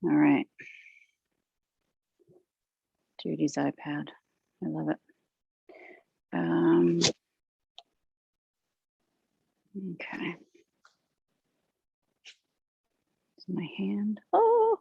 All right. Judy's iPad. I love it. Okay. It's my hand. Oh.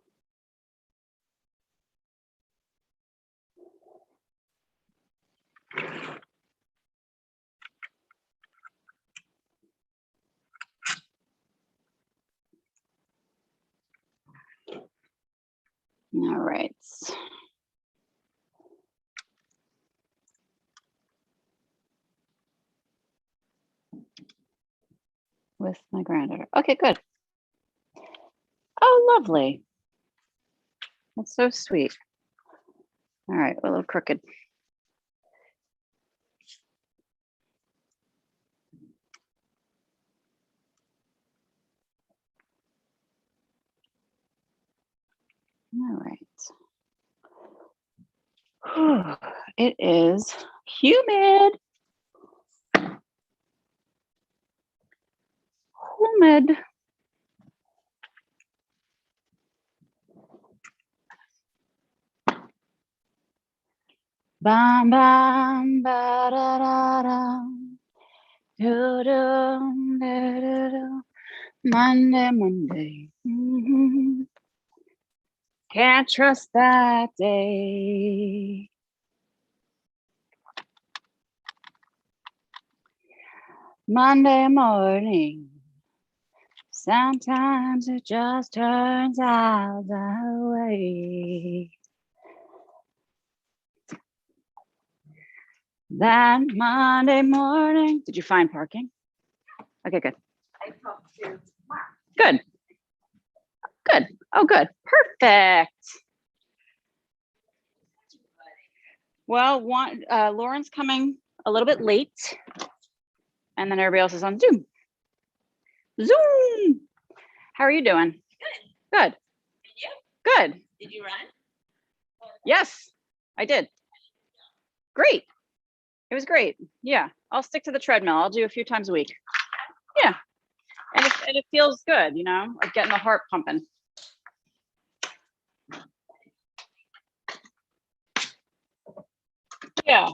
All right. With my granddaughter. Okay, good. Oh, lovely. That's so sweet. All right, a little crooked. All right. It is humid. Humid. Bam bam ba da da da. Do do do do do. Monday, Monday. Can't trust that day. Monday morning. Sometimes it just turns out that way. That Monday morning. Did you find parking? Okay, good. I talked to Mark. Good. Good. Oh, good. Perfect. Well, Lauren's coming a little bit late, and then everybody else is on Zoom. Zoom. How are you doing? Good. Good. And you? Good. Did you run? Yes, I did. Great. It was great. Yeah, I'll stick to the treadmill. I'll do a few times a week. Yeah, and it feels good, you know, like getting the heart pumping. Yeah.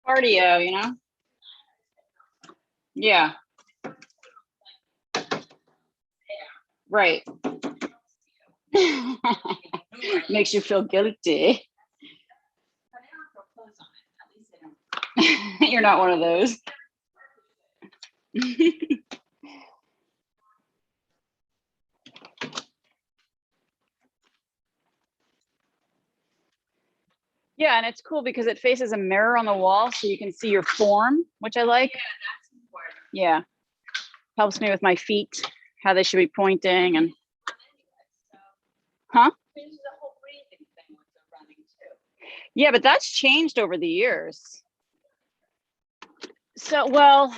Cardio, you know? Yeah. Right. Makes you feel guilty. You're not one of those. Yeah, and it's cool because it faces a mirror on the wall so you can see your form, which I like. Yeah, that's important. Yeah. Helps me with my feet, how they should be pointing and huh? There's a whole breathing thing with the running too. Yeah, but that's changed over the years. So, well,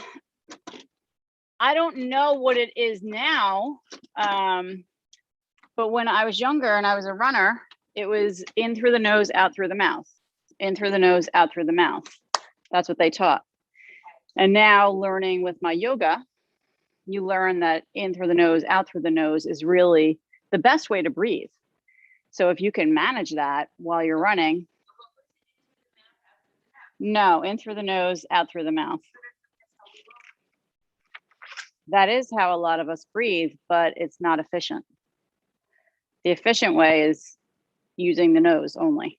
I don't know what it is now. But when I was younger and I was a runner, it was in through the nose, out through the mouth, in through the nose, out through the mouth. That's what they taught. And now learning with my yoga, you learn that in through the nose, out through the nose is really the best way to breathe. So if you can manage that while you're running, no, in through the nose, out through the mouth. That is how a lot of us breathe, but it's not efficient. The efficient way is using the nose only.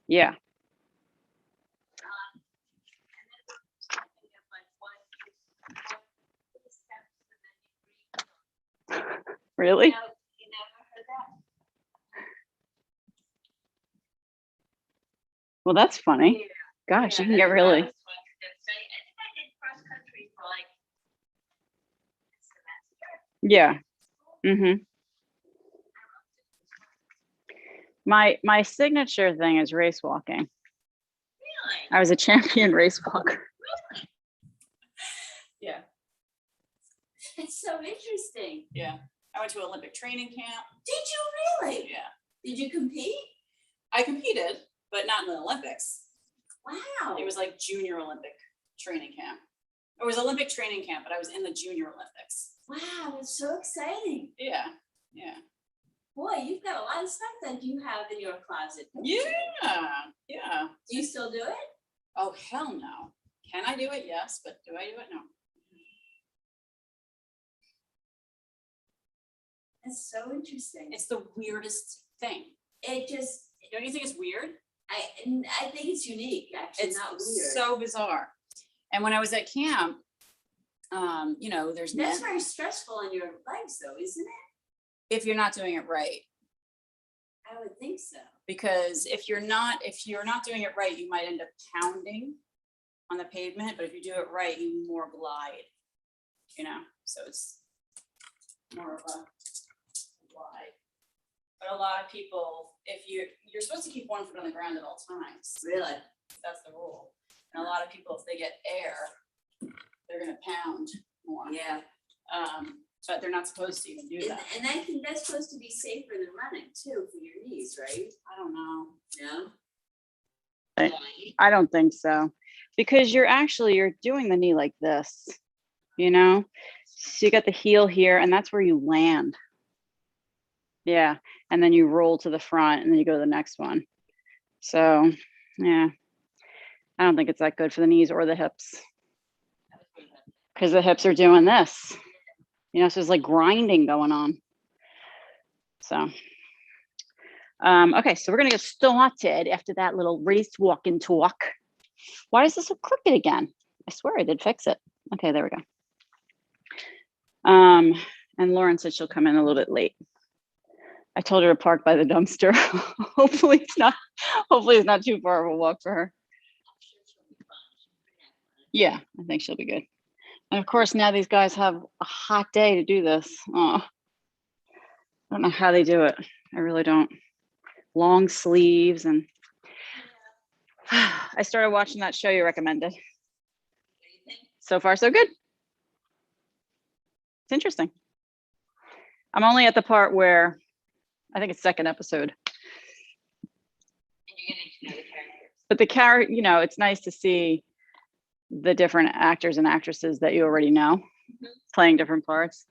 Yeah. Really? You never heard that? Well, that's funny. Gosh, you can get really. I think I did cross country for like a semester. Yeah. My signature thing is race walking. Really? I was a champion race walker. Really? Yeah. It's so interesting. Yeah. I went to Olympic training camp. Did you really? Yeah. Did you compete? I competed, but not in the Olympics. Wow. It was like junior Olympic training camp. It was Olympic training camp, but I was in the Junior Olympics. Wow, that's so exciting. Yeah, yeah. Boy, you've got a lot of stuff that you have in your closet. Don't you? Yeah. Do you still do it? Oh, hell no. Can I do it? Yes, but do I do it? No. That's so interesting. It's the weirdest thing. It just, Don't you think it's weird? I think it's unique, actually, It's not weird. so bizarre. And when I was at camp, you know, there's That's very stressful on your legs, though, isn't it? if you're not doing it right. I would think so. Because if you're not doing it right, you might end up pounding on the pavement. But if you do it right, you more glide. You know, so it's more of a glide. But a lot of people, if you're supposed to keep one foot on the ground at all times. Really? That's the rule. And a lot of people, if they get air, they're gonna pound more. Yeah. But they're not supposed to even do that. And I think that's supposed to be safer than running, too, for your knees, right? I don't know. No? I don't think so. Because you're doing the knee like this, you know? So you got the heel here and that's where you land. Yeah. And then you roll to the front and then you go to the next one. So, yeah. I don't think it's that good for the knees or the hips. Because the hips are doing this. You know, so there's like grinding going on. So, okay, so we're gonna get started after that little race walk and talk. Why is this so crooked again? I swear I did fix it. Okay, there we go. And Lauren said she'll come in a little bit late. I told her to park by the dumpster. Hopefully it's not too far of a walk for her. Yeah, I think she'll be good. And of course, now these guys have a hot day to do this. Oh, I don't know how they do it. I really don't. Long sleeves and I started watching that show you recommended. So far, so good. It's interesting. I'm only at the part where I think it's second episode. And you're getting to know the characters. But the character, you know, it's nice to see the different actors and actresses that you already know playing different parts.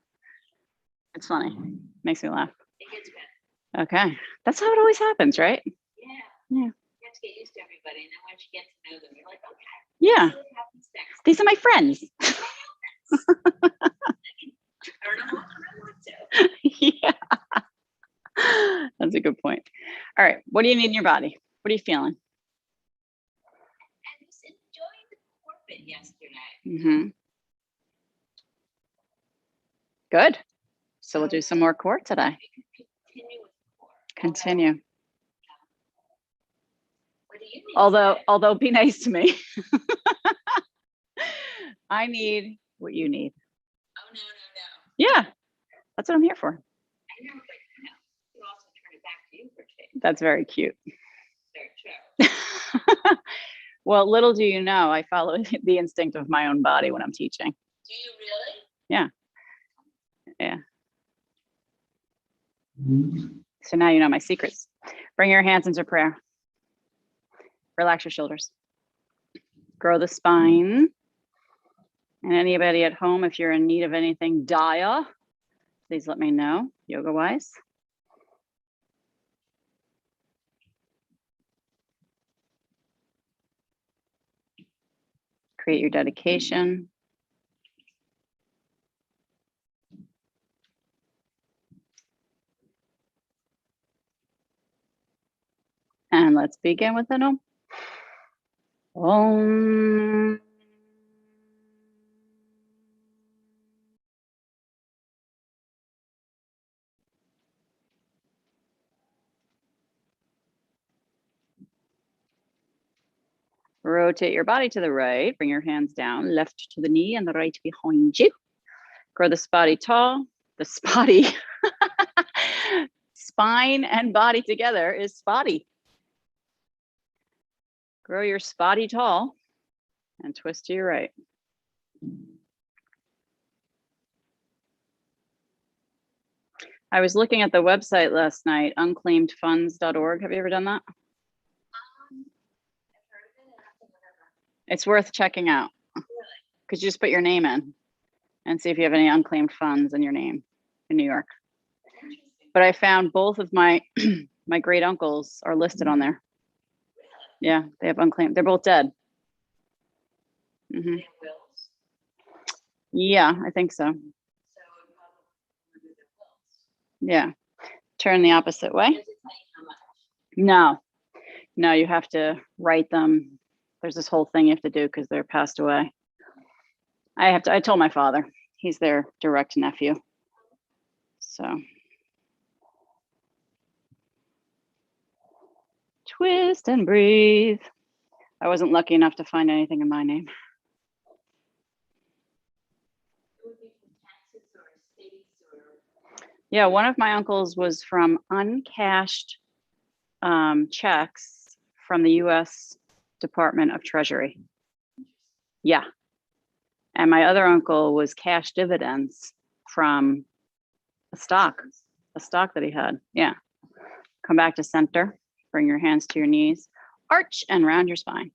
It's funny. Makes me laugh. It gets better. Okay. That's how it always happens, right? Yeah. Yeah. You have to get used to everybody, and then once you get to know them, you're like, okay. Yeah. See what happens next. These are my friends. I don't know what I want to. Yeah. That's a good point. All right. What do you need in your body? What are you feeling? I was enjoying the carpet yesterday. Mm-hmm. Good. So we'll do some more core today. We could continue with the core. Continue. What do you need? Although be nice to me. I need what you need. Oh, no. Yeah. That's what I'm here for. I know, but you also turn it back to you for change. That's very cute. Very true. Well, little do you know, I follow the instinct of my own body when I'm teaching. Do you really? Yeah. Yeah. So now you know my secrets. Bring your hands into prayer. Relax your shoulders. Grow the spine. And anybody at home, if you're in need of anything dire, please let me know, yoga-wise. Create your dedication. And let's begin with an Om. Om. Rotate your body to the right. Bring your hands down, left to the knee and the right behind you. Grow the spotty tall. The spotty. Spine and body together is spotty. Grow your spotty tall and twist to your right. I was looking at the website last night, unclaimedfunds.org. Have you ever done that? I've heard of it and nothing whatever. It's worth checking out. Really? because you just put your name in and see if you have any unclaimed funds in your name in New York. But I found both of my my great uncles are listed on there. Yeah, they have unclaimed. They're both dead. They hmm have wills, Yeah, I think so. so it probably would be the wills. Yeah, turn the opposite way. Does it tell you how much? No, no, you have to write them. There's this whole thing you have to do because they're passed away. I told my father, he's their direct nephew. So. Twist and breathe. I wasn't lucky enough to find anything in my name. It would be from taxes or estates or. Yeah, one of my uncles was from uncashed checks from the US Department of Treasury. Yeah. And my other uncle was cash dividends from a stock that he had. Yeah. Come back to center, bring your hands to your knees, arch and round your spine.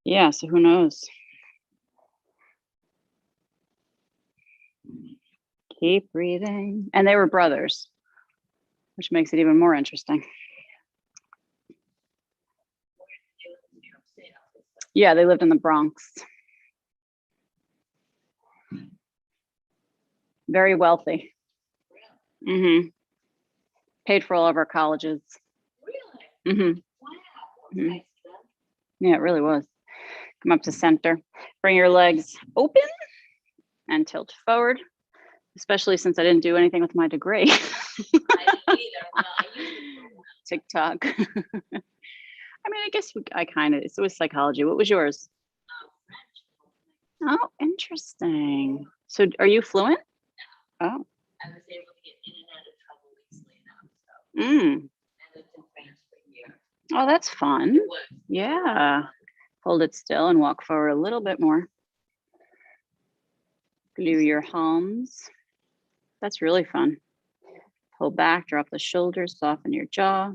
Yeah, so who knows? Keep breathing. And they were brothers, which makes it even more interesting. Yeah, they lived in the Bronx. Very wealthy. Mm-hmm. Paid for all of our colleges. Really? Mm-hmm. Wow. Mhm. Nice of them. Yeah, it really was. Come up to center. Bring your legs open and tilt forward, especially since I didn't do anything with my degree. I didn't either. Well, I used it for TikTok. I mean, I guess I kind of, it was psychology. What was yours? French. Oh, interesting. So are you fluent? Oh. I was able to get in and out of trouble easily enough. So Mm. I lived in France for a year. Oh, that's fun. It was. Yeah. Hold it still and walk forward a little bit more. Glue your palms. That's really fun. Pull back, drop the shoulders, soften your jaw.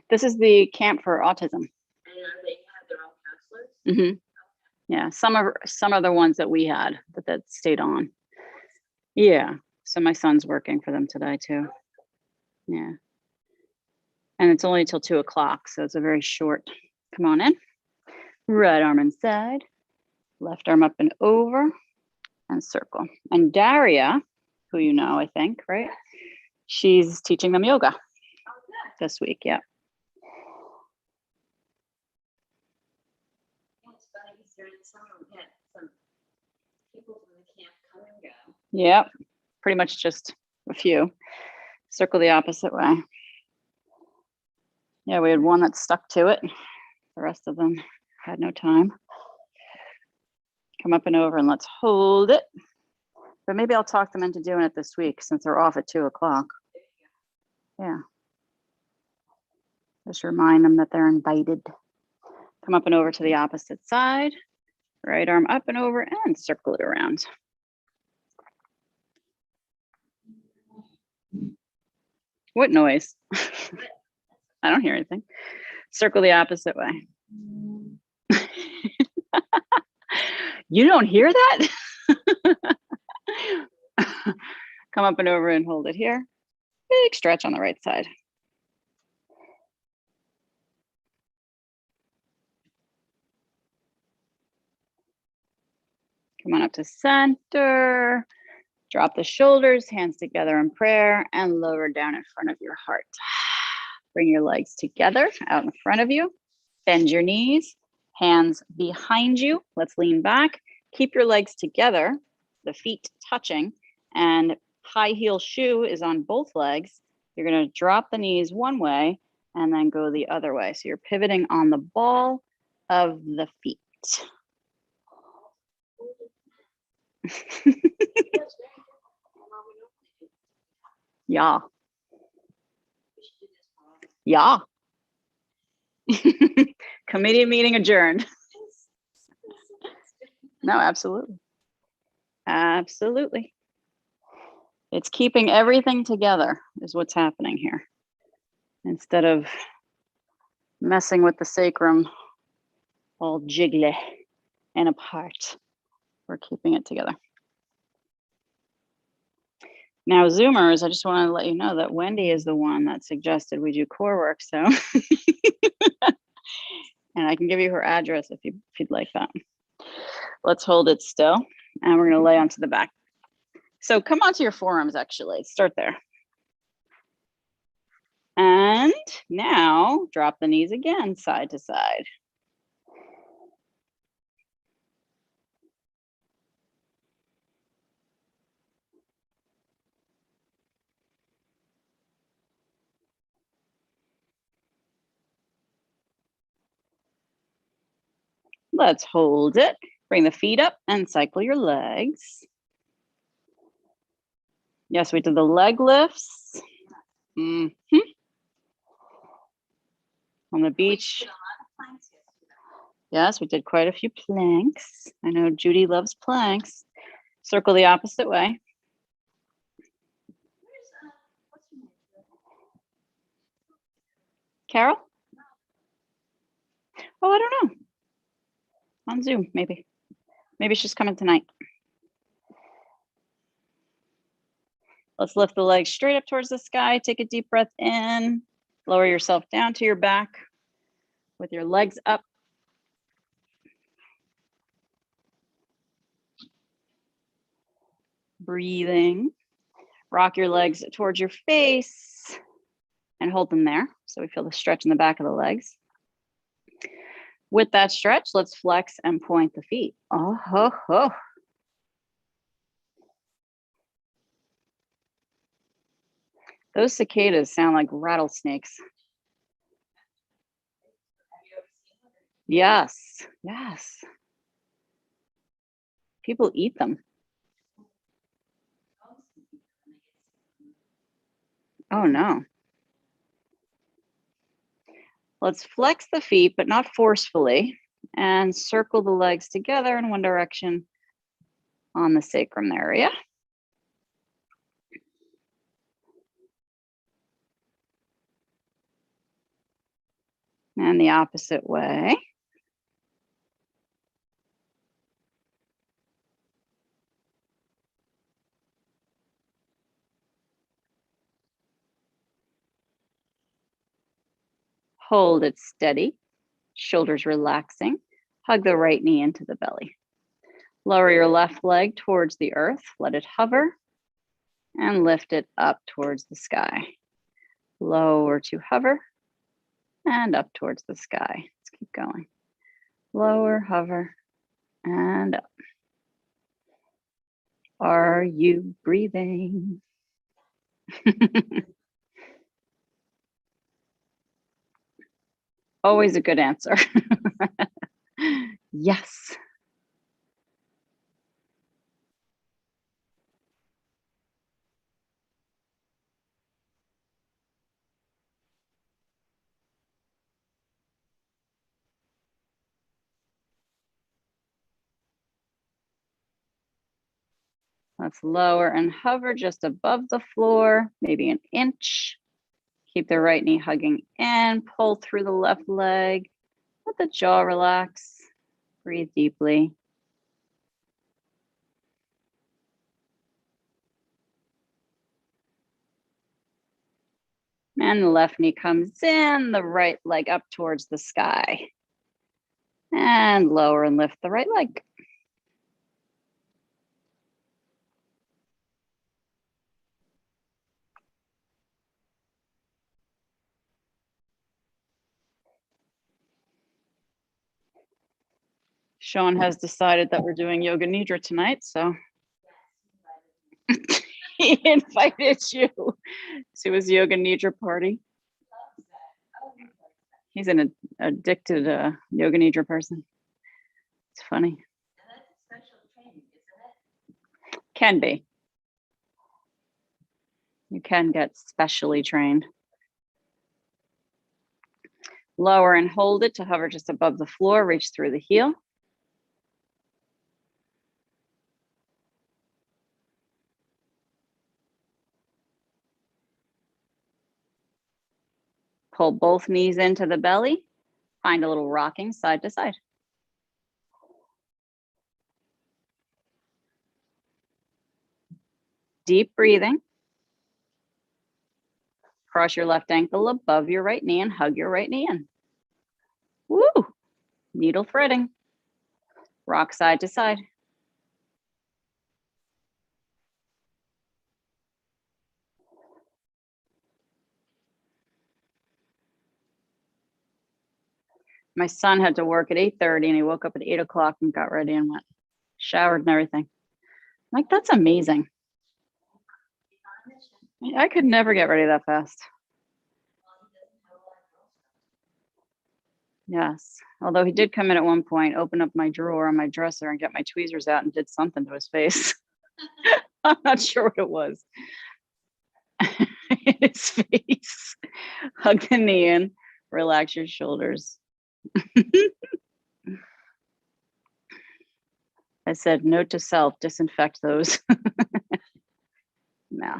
This is the camp for autism. And they have their own counselors. Yeah, some of the ones that we had that stayed on. Yeah, so my son's working for them today too. Yeah, and it's only till 2 o'clock, so it's a very short. Come on in. Right arm inside, left arm up and over, and circle. And Daria, who you know, I think, right? She's teaching them yoga Oh, good. this week. Yeah. Yeah, it's funny because during the summer we had some people from the camp come and go. Yep. Pretty much just a few. Circle the opposite way. Yeah, we had one that stuck to it. The rest of them had no time. Come up and over and let's hold it. But maybe I'll talk them into doing it this week since they're off at 2 o'clock. Yeah. Just remind them that they're invited. Come up and over to the opposite side. Right arm up and over and circle it around. What noise? I don't hear anything. Circle the opposite way. You don't hear that? Come up and over and hold it here. Big stretch on the right side. Come on up to center. Drop the shoulders, hands together in prayer, and lower down in front of your heart. Bring your legs together out in front of you. Bend your knees, hands behind you. Let's lean back. Keep your legs together, the feet touching, and high heel shoe is on both legs. You're gonna drop the knees one way and then go the other way. So you're pivoting on the ball of the feet. Yeah. Yeah. Committee meeting adjourned. No, absolutely. Absolutely. It's keeping everything together is what's happening here. Instead of messing with the sacrum, all jiggly and apart. We're keeping it together. Now, Zoomers, I just want to let you know that Wendy is the one that suggested we do core work. So, and I can give you her address if you'd like that. Let's hold it still, and we're going to lay onto the back. So come onto your forearms, actually. Start there. And now drop the knees again, side to side. Let's hold it. Bring the feet up and cycle your legs. Yes, we did the leg lifts. On the beach. Yes, we did quite a few planks. I know Judy loves planks. Circle the opposite way. Carol? Oh, I don't know. On Zoom, maybe. Maybe she's coming tonight. Let's lift the legs straight up towards the sky. Take a deep breath in. Lower yourself down to your back with your legs up. Breathing. Rock your legs towards your face and hold them there. So we feel the stretch in the back of the legs. With that stretch, let's flex and point the feet. Oh, ho, ho. Those cicadas sound like rattlesnakes. Yes, yes. People eat them. Oh no. Let's flex the feet, but not forcefully, and circle the legs together in one direction on the sacrum area. And the opposite way. Hold it steady, shoulders relaxing. Hug the right knee into the belly. Lower your left leg towards the earth, let it hover, and lift it up towards the sky. Lower to hover, and up towards the sky. Let's keep going. Lower, hover, and up. Are you breathing? Always a good answer. Yes. Let's lower and hover just above the floor, maybe an inch. Keep the right knee hugging in, pull through the left leg. Let the jaw relax. Breathe deeply. And the left knee comes in, the right leg up towards the sky. And lower and lift the right leg. Sean has decided that we're doing yoga nidra tonight, so he invited you to his yoga nidra party. He's an addicted yoga nidra person. It's funny. And that's special training, isn't it? Can be. You can get specially trained. Lower and hold it to hover just above the floor. Reach through the heel. Pull both knees into the belly. Find a little rocking side to side. Deep breathing. Cross your left ankle above your right knee and hug your right knee in. Woo! Needle threading. Rock side to side. My son had to work at 8:30 and he woke up at 8 o'clock and got ready and went, showered and everything. I'm like, that's amazing. I could never get ready that fast. Yes. Although he did come in at one point, open up my drawer on my dresser and get my tweezers out and did something to his face. I'm not sure what it was. His face. Hug the knee in, relax your shoulders. I said, note to self, disinfect those. No.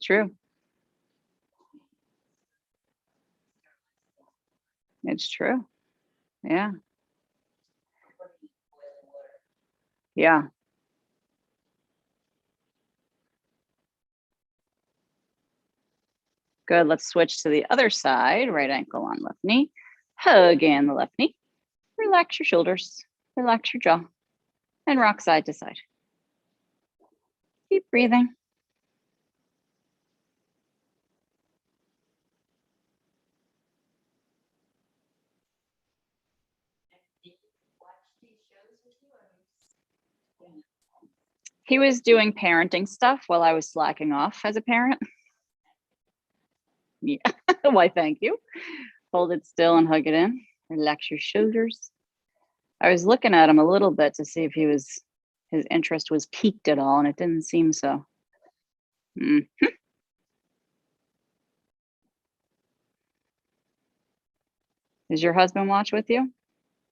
True. It's true. Yeah. Yeah. Good. Let's switch to the other side. Right ankle on left knee. Hug in the left knee. Relax your shoulders. Relax your jaw. And rock side to side. Keep breathing. He was doing parenting stuff while I was slacking off as a parent. Yeah. Why, thank you. Hold it still and hug it in. Relax your shoulders. I was looking at him a little bit to see if his interest was piqued at all, and it didn't seem so. Does your husband watch with you?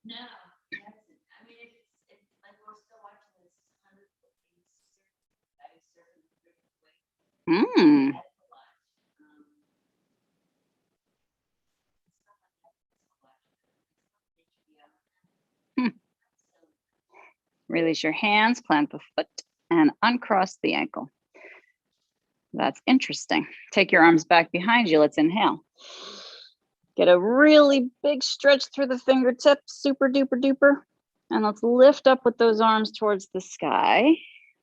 No, it hasn't. I mean, it's like we're still watching this 100 Mm. Release your hands, plant the foot, and uncross the ankle. That's interesting. Take your arms back behind you. Let's inhale. Get a really big stretch through the fingertips, super duper duper. And let's lift up with those arms towards the sky.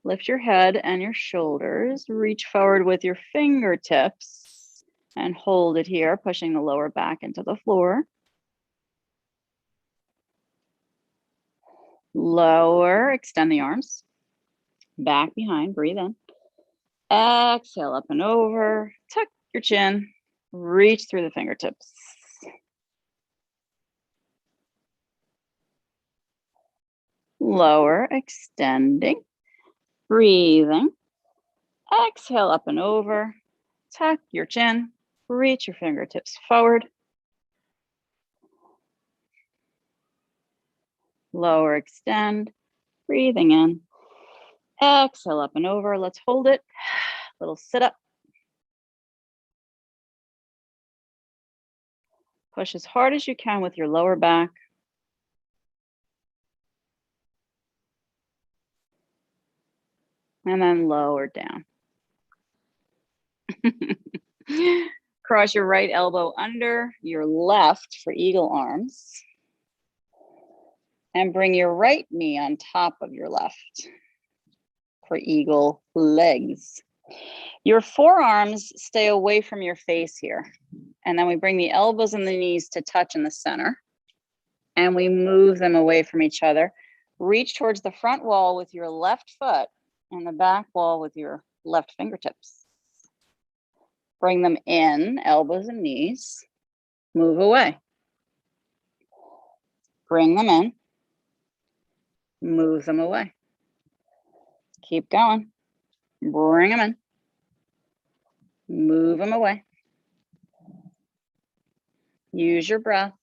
Lift your head and your shoulders. Reach forward with your fingertips and hold it here, pushing the lower back into the floor. Lower, extend the arms. Back behind, breathe in. Exhale up and over. Tuck your chin. Reach through the fingertips. Lower, extending. Breathing. Exhale up and over. Tuck your chin. Reach your fingertips forward. Lower, extend. Breathing in. Exhale up and over. Let's hold it. Little sit up. Push as hard as you can with your lower back. And then lower down. Cross your right elbow under your left for eagle arms. And bring your right knee on top of your left for eagle legs. Your forearms stay away from your face here. And then we bring the elbows and the knees to touch in the center. And we move them away from each other. Reach towards the front wall with your left foot and the back wall with your left fingertips. Bring them in, elbows and knees. Move away. Bring them in. Move them away. Keep going. Bring them in. Move them away. Use your breath.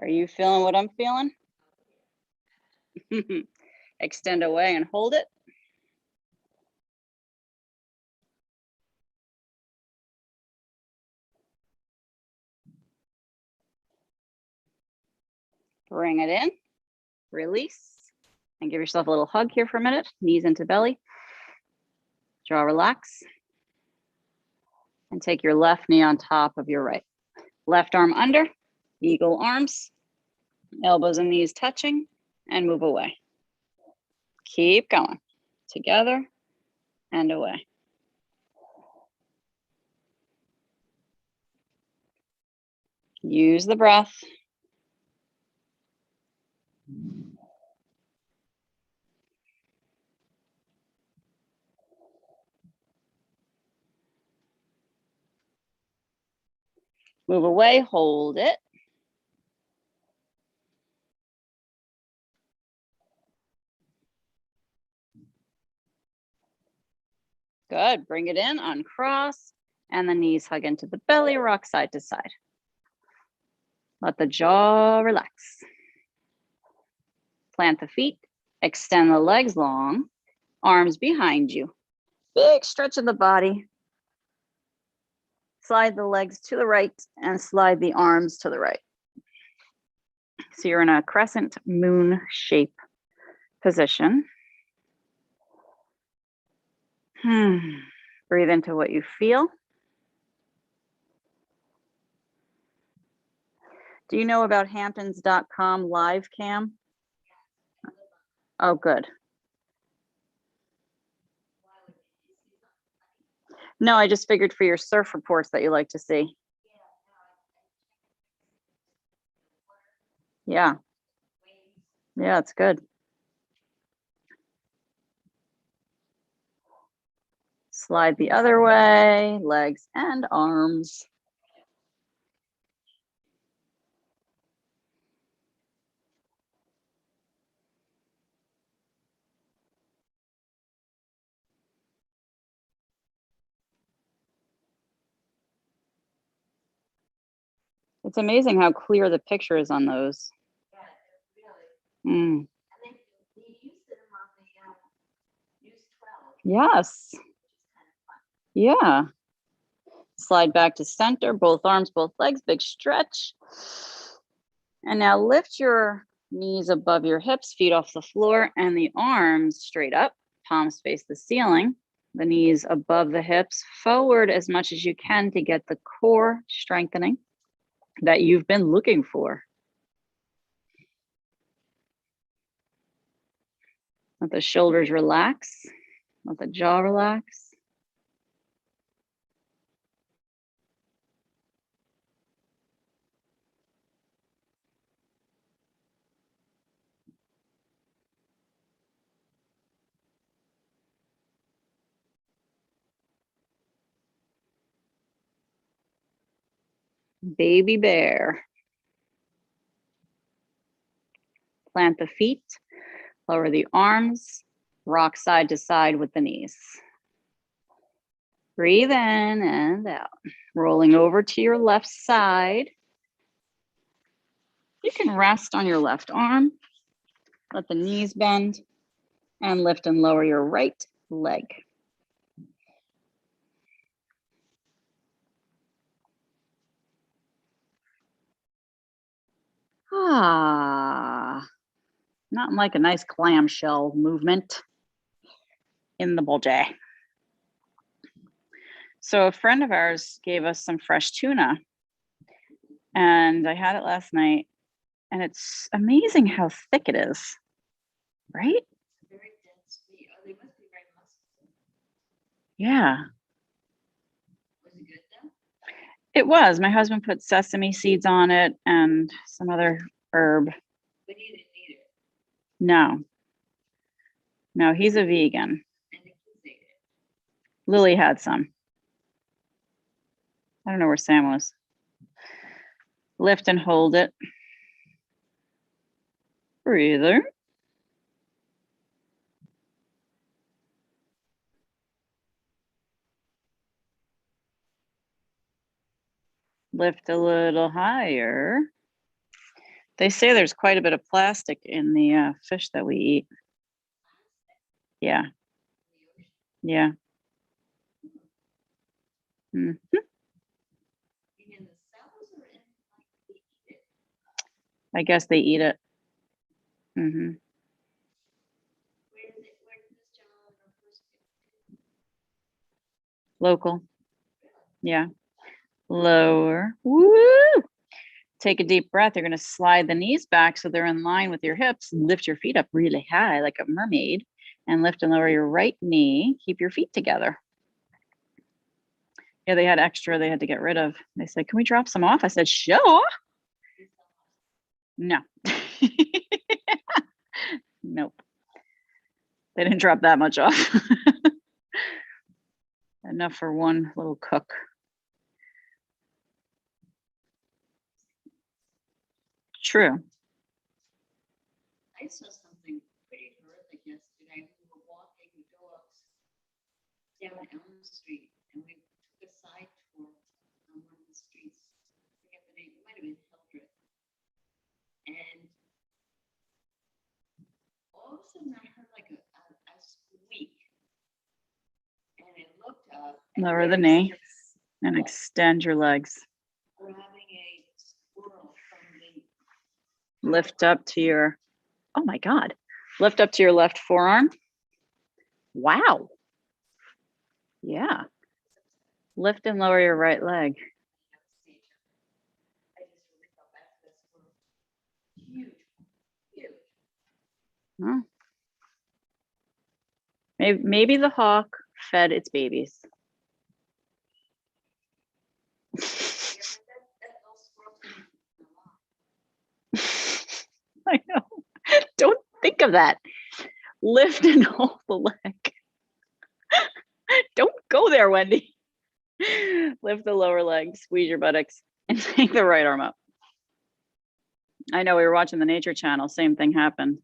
Are you feeling what I'm feeling? Extend away and hold it. Bring it in, release, and give yourself a little hug here for a minute. Knees into belly, jaw relax. And take your left knee on top of your right. Left arm under, eagle arms, elbows and knees touching, and move away. Keep going, together and away. Use the breath. Move away, hold it. Good, bring it in, uncross, and the knees hug into the belly, rock side to side. Let the jaw relax. Plant the feet, extend the legs long, arms behind you. Big stretch of the body. Slide the legs to the right and slide the arms to the right. So you're in a crescent moon shape position. Breathe into what you feel. Do you know about Hamptons.com live cam? Oh, good. No, I just figured for your surf reports that you like to see. Yeah. Yeah, it's good. Slide the other way, legs and arms. It's amazing how clear the picture is on those. Yeah, really. Mm. And then you used them on the Use 12. Yes. Which is kind of fun. Yeah. Slide back to center, both arms, both legs, big stretch. And now lift your knees above your hips, feet off the floor, and the arms straight up, palms face the ceiling, the knees above the hips, forward as much as you can to get the core strengthening that you've been looking for. Let the shoulders relax, let the jaw relax. Baby bear. Plant the feet, lower the arms, rock side to side with the knees. Breathe in and out. Rolling over to your left side. You can rest on your left arm. Let the knees bend and lift and lower your right leg. Not like a nice clamshell movement in the bulljaw. So a friend of ours gave us some fresh tuna and I had it last night and it's amazing how thick it is, right? Very dense meat. Oh, they must be very muscular. Yeah, Was it good though? it was. My husband put sesame seeds on it and some other herb. But you didn't eat it. No, no, he's a vegan. And the kids ate it. Lily had some. I don't know where Sam was. Lift and hold it. Breather. Lift a little higher. They say there's quite a bit of plastic in the fish that we eat. Yeah. Yeah. Hmm. In the cells or in like they eat it? I guess they eat it. Hmm. Where did this gentleman first get? Local. Yeah. Lower. Woo! Take a deep breath. You're going to slide the knees back so they're in line with your hips. Lift your feet up really high like a mermaid and lift and lower your right knee. Keep your feet together. Yeah, they had extra they had to get rid of. They said, can we drop some off? I said, sure. No. Nope. They didn't drop that much off. Enough for one little cook. True. I saw something pretty horrific yesterday. We were walking the dogs down Elm Street, and we took a side tour on one of the streets. I forget the name. It might have been Hildreth. And all of a sudden, I heard like a squeak, and I looked up. And Lower the there knee was this and extend your legs. grabbing a squirrel from the Lift up to your, oh my God. Lift up to your left forearm. Wow. Yeah. Lift and lower your right leg. stage. I just really felt bad for this squirrel. Huge, huge. Well, maybe the hawk fed its babies. Yeah, but that little squirrel didn't belong. I know. Don't think of that. Lift and hold the leg. Don't go there, Wendy. Lift the lower leg, squeeze your buttocks, and take the right arm up. I know we were watching the Nature Channel, same thing happened.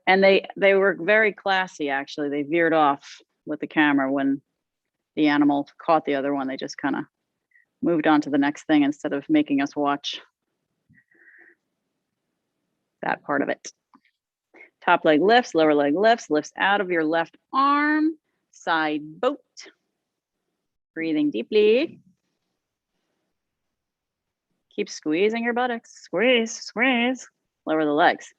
And they were very classy, actually. They veered off with the camera when the animal caught the other one. They just kind of moved on to the next thing instead of making us watch that part of it. Top leg lifts, lower leg lifts out of your left arm, side boat. Breathing deeply. Keep squeezing your buttocks. Squeeze, squeeze. Lower the legs.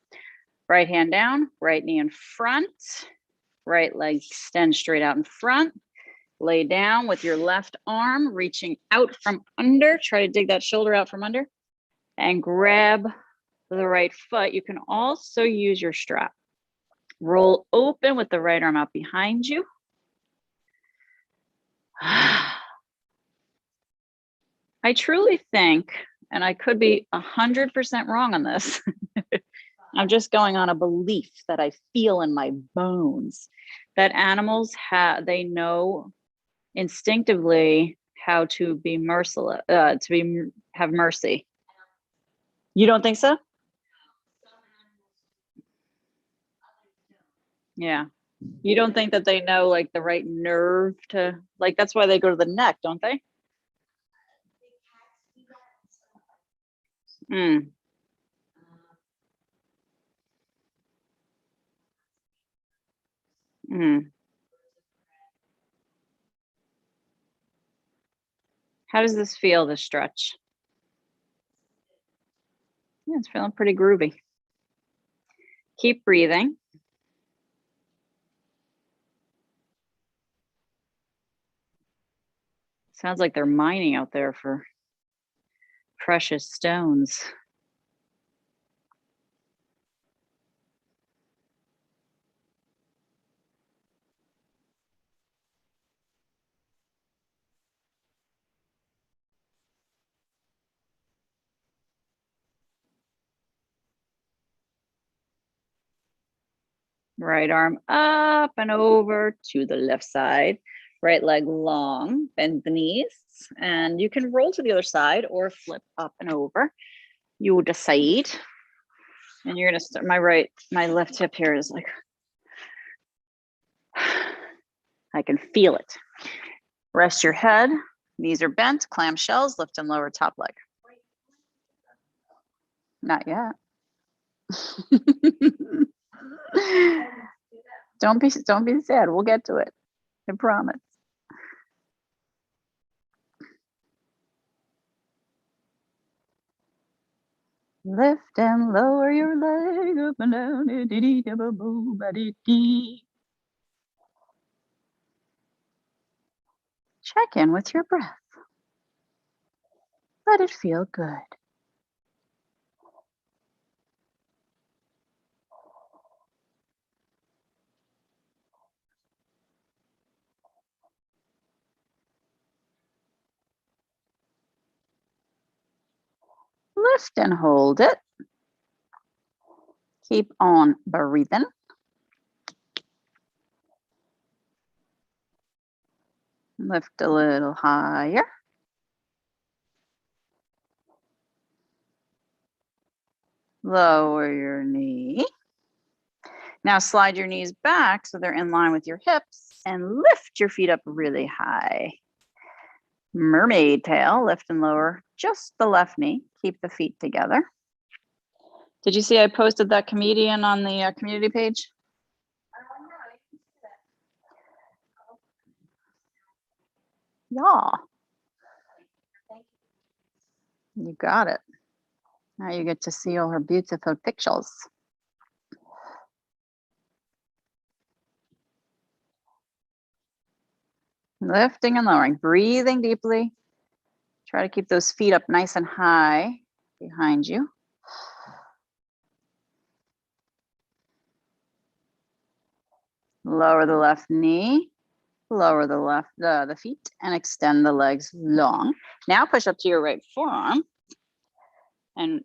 Right hand down, right knee in front. Right leg extend straight out in front. Lay down with your left arm reaching out from under. Try to dig that shoulder out from under. And grab the right foot. You can also use your strap. Roll open with the right arm out behind you. I truly think, and I could be 100% wrong on this, I'm just going on a belief that I feel in my bones, that animals they know instinctively how to be merciless, have mercy. You don't think so? Some animals do, others don't. Yeah. You don't think that they know like the right nerve to, like, that's why they go to the neck, don't they? Big cats do that and stuff. Mm. Mm. How does this feel, this stretch? Yeah, it's feeling pretty groovy. Keep breathing. Sounds like they're mining out there for precious stones. Right arm up and over to the left side. Right leg long, bend the knees, and you can roll to the other side or flip up and over. You decide. And you're gonna start, my left hip here is like, I can feel it. Rest your head, knees are bent, clamshells, lift and lower top leg. Not yet. Don't be sad. We'll get to it. I promise. Lift and lower your leg up and down. Check in with your breath. Let it feel good. Lift and hold it. Keep on breathing. Lift a little higher. Lower your knee. Now slide your knees back so they're in line with your hips and lift your feet up really high. Mermaid tail, lift and lower just the left knee. Keep the feet together. Did you see I posted that comedian on the community page? Yeah. You got it. Now you get to see all her beautiful pictures. Lifting and lowering, breathing deeply. Try to keep those feet up nice and high behind you. Lower the left knee, lower the feet, and extend the legs long. Now push up to your right forearm. And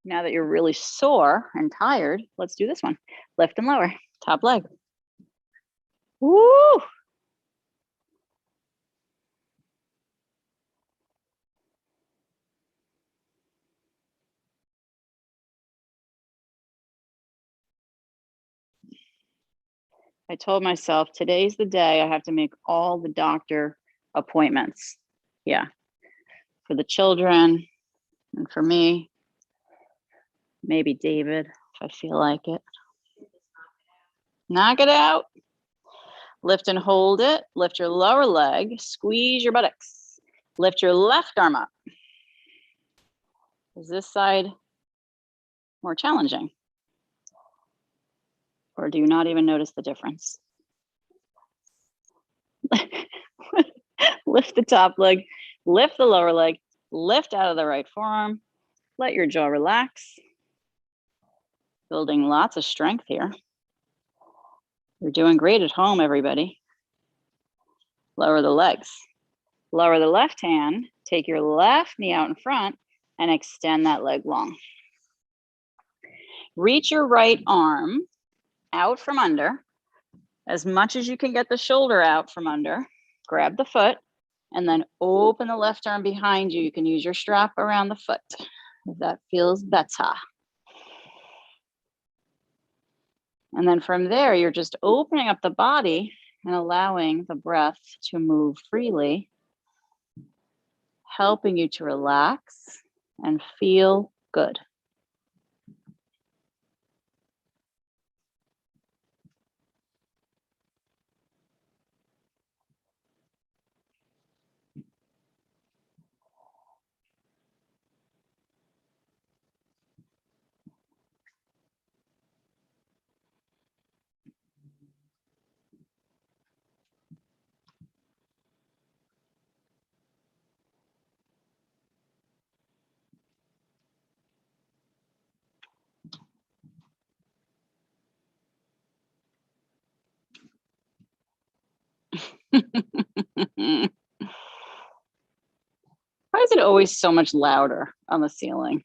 now that you're really sore and tired, let's do this one. Lift and lower, top leg. Woo! I told myself today's the day I have to make all the doctor appointments. Yeah, for the children and for me, maybe David, if I feel like it. Knock it out. Lift and hold it. Lift your lower leg. Squeeze your buttocks. Lift your left arm up. Is this side more challenging? Or do you not even notice the difference? Lift the top leg. Lift the lower leg. Lift out of the right forearm. Let your jaw relax. Building lots of strength here. You're doing great at home, everybody. Lower the legs. Lower the left hand. Take your left knee out in front and extend that leg long. Reach your right arm out from under as much as you can get the shoulder out from under. Grab the foot and then open the left arm behind you. You can use your strap around the foot if that feels better. And then from there, you're just opening up the body and allowing the breath to move freely, helping you to relax and feel good. Why is it always so much louder on the ceiling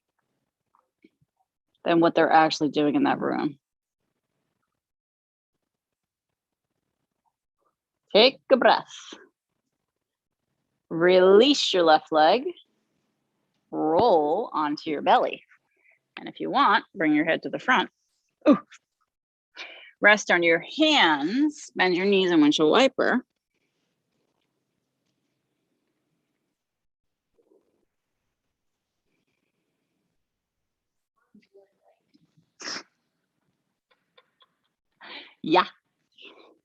than what they're actually doing in that room? Take a breath. Release your left leg. Roll onto your belly. And if you want, bring your head to the front. Ooh. Rest on your hands. Bend your knees and windshield wiper. Yeah.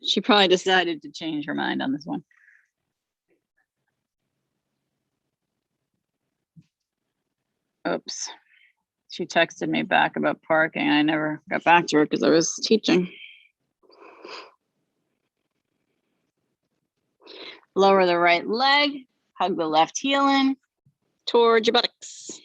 She probably decided to change her mind on this one. Oops. She texted me back about parking. I never got back to her because I was teaching. Lower the right leg, hug the left heel in towards your buttocks.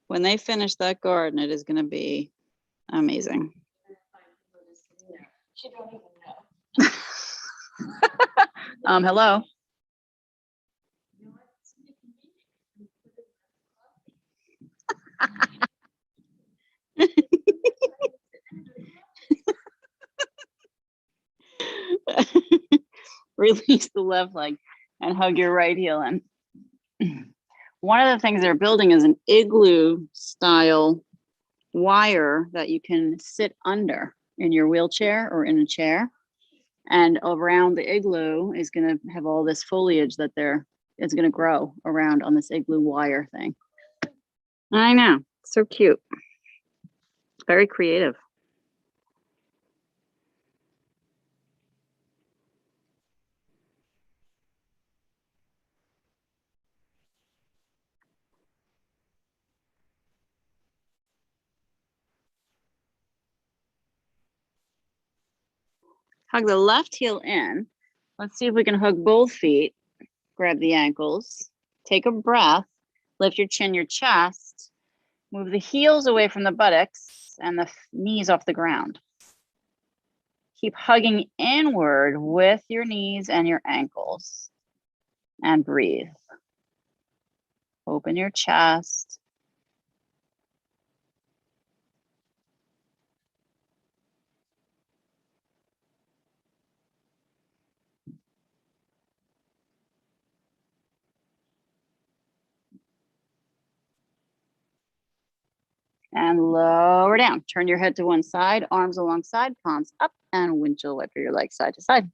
When they finish that garden, it is going to be amazing. She don't even know. Hello. You know what? Somebody can read it and put it in the Release the left leg and hug your right heel in. One of the things they're building is an igloo style wire that you can sit under in your wheelchair or in a chair. And around the igloo is going to have all this foliage that it's going to grow around on this igloo wire thing. I know, so cute. Very creative. Hug the left heel in. Let's see if we can hug both feet. Grab the ankles. Take a breath. Lift your chin, your chest. Move the heels away from the buttocks and the knees off the ground. Keep hugging inward with your knees and your ankles. And breathe. Open your chest. And lower down. Turn your head to one side, arms alongside, palms up, and windshield wiper your legs side to side.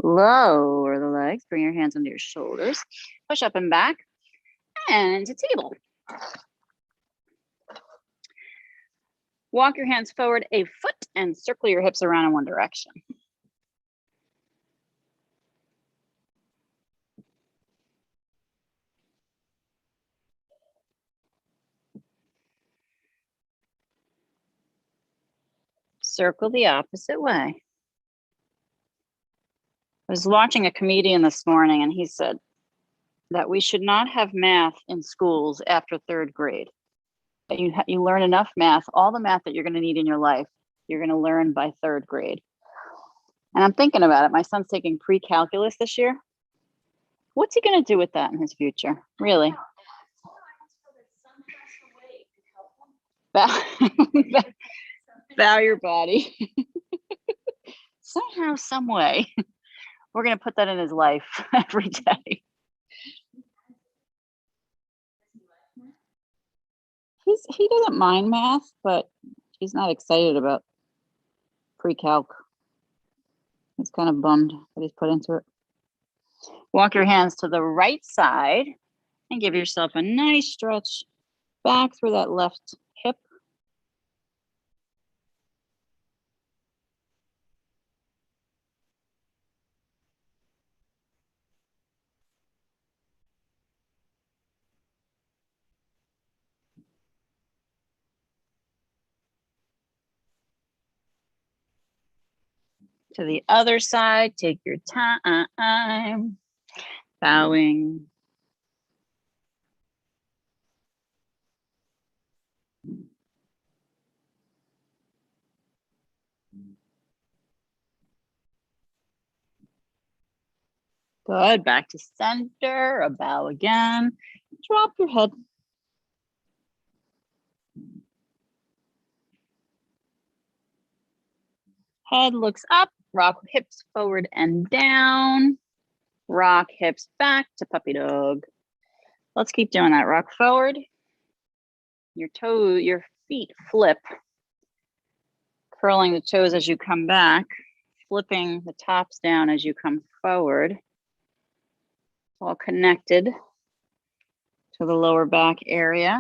Lower the legs, bring your hands under your shoulders, push up and back, and to table. Walk your hands forward a foot and circle your hips around in one direction. Circle the opposite way. I was watching a comedian this morning and he said that we should not have math in schools after third grade. That you learn enough math, all the math that you're going to need in your life, you're going to learn by third grade. And I'm thinking about it. My son's taking pre-calculus this year. What's he going to do with that in his future? Really? Bow your body. Somehow, some way, we're going to put that in his life every day. He doesn't mind math, but he's not excited about pre-calc. He's kind of bummed that he's put into it. Walk your hands to the right side and give yourself a nice stretch back through that left hip. To the other side, take your time, bowing. Good, back to center, a bow again. Drop your head. Head looks up, rock hips forward and down. Rock hips back to puppy dog. Let's keep doing that. Rock forward. Your feet flip, curling the toes as you come back, flipping the tops down as you come forward. It's all connected to the lower back area.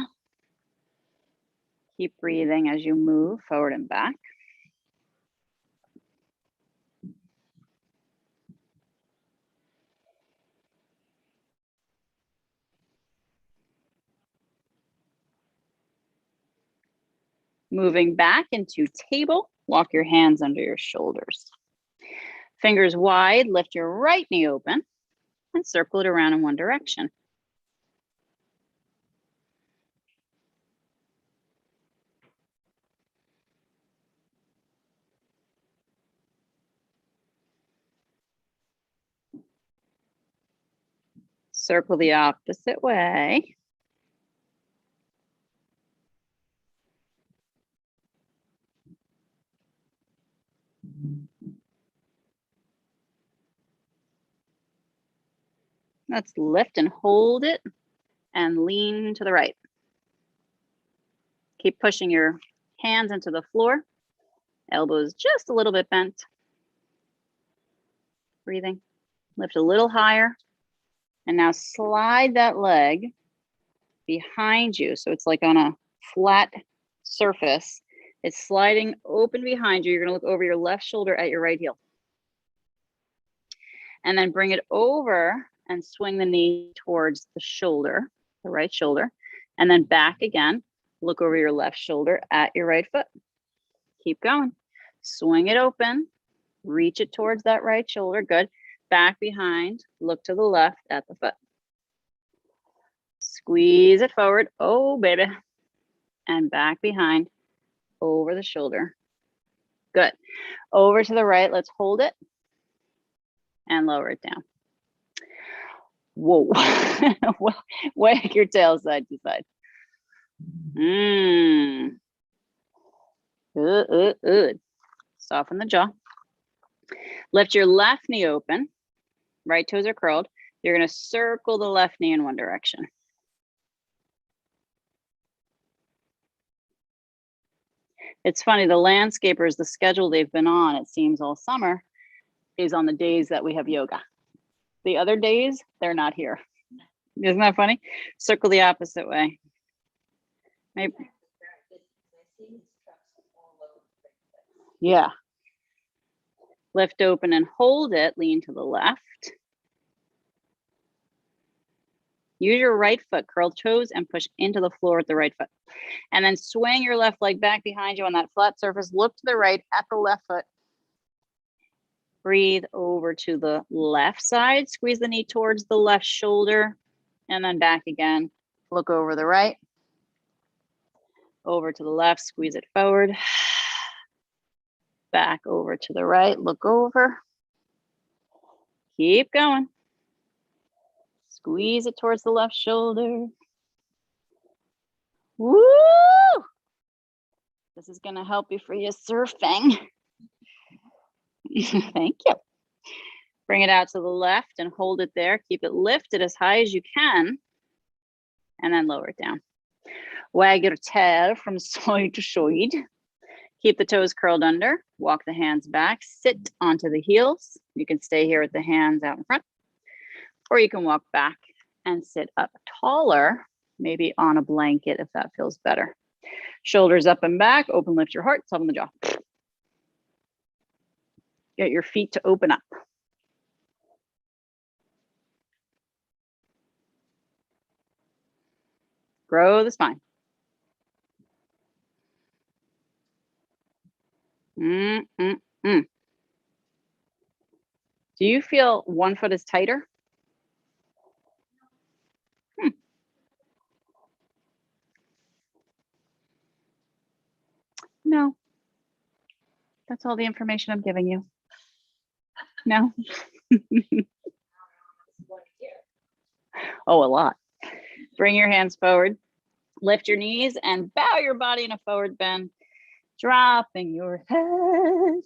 Keep breathing as you move forward and back. Moving back into table, walk your hands under your shoulders. Fingers wide, lift your right knee open and circle it around in one direction. Circle the opposite way. Let's lift and hold it and lean to the right. Keep pushing your hands into the floor. Elbows just a little bit bent. Breathing. Lift a little higher. And now slide that leg behind you. So it's like on a flat surface. It's sliding open behind you. You're going to look over your left shoulder at your right heel. And then bring it over and swing the knee towards the shoulder, the right shoulder. And then back again. Look over your left shoulder at your right foot. Keep going. Swing it open. Reach it towards that right shoulder. Good. Back behind. Look to the left at the foot. Squeeze it forward. Oh, baby. And back behind. Over the shoulder. Good. Over to the right. Let's hold it. And lower it down. Whoa. Wag your tail side to side. Good. Soften the jaw. Lift your left knee open. Right toes are curled. You're going to circle the left knee in one direction. It's funny, the landscapers, the schedule they've been on, it seems all summer, is on the days that we have yoga. The other days, they're not here. Isn't that funny? Circle the opposite way. Maybe. Yeah. Lift open and hold it, lean to the left. Use your right foot, curl toes and push into the floor with the right foot. And then swing your left leg back behind you on that flat surface. Look to the right at the left foot. Breathe over to the left side. Squeeze the knee towards the left shoulder and then back again. Look over the right. Over to the left, squeeze it forward. Back over to the right, look over. Keep going. Squeeze it towards the left shoulder. Woo! This is gonna help you for your surfing. Thank you. Bring it out to the left and hold it there. Keep it lifted as high as you can. And then lower it down. Wag your tail from side to side. Keep the toes curled under. Walk the hands back. Sit onto the heels. You can stay here with the hands out in front. Or you can walk back and sit up taller, maybe on a blanket if that feels better. Shoulders up and back. Open, lift your heart. Soften the jaw. Get your feet to open up. Grow the spine. Do you feel one foot is tighter? No. That's all the information I'm giving you. No. Oh, a lot. Bring your hands forward. Lift your knees and bow your body in a forward bend. Dropping your head.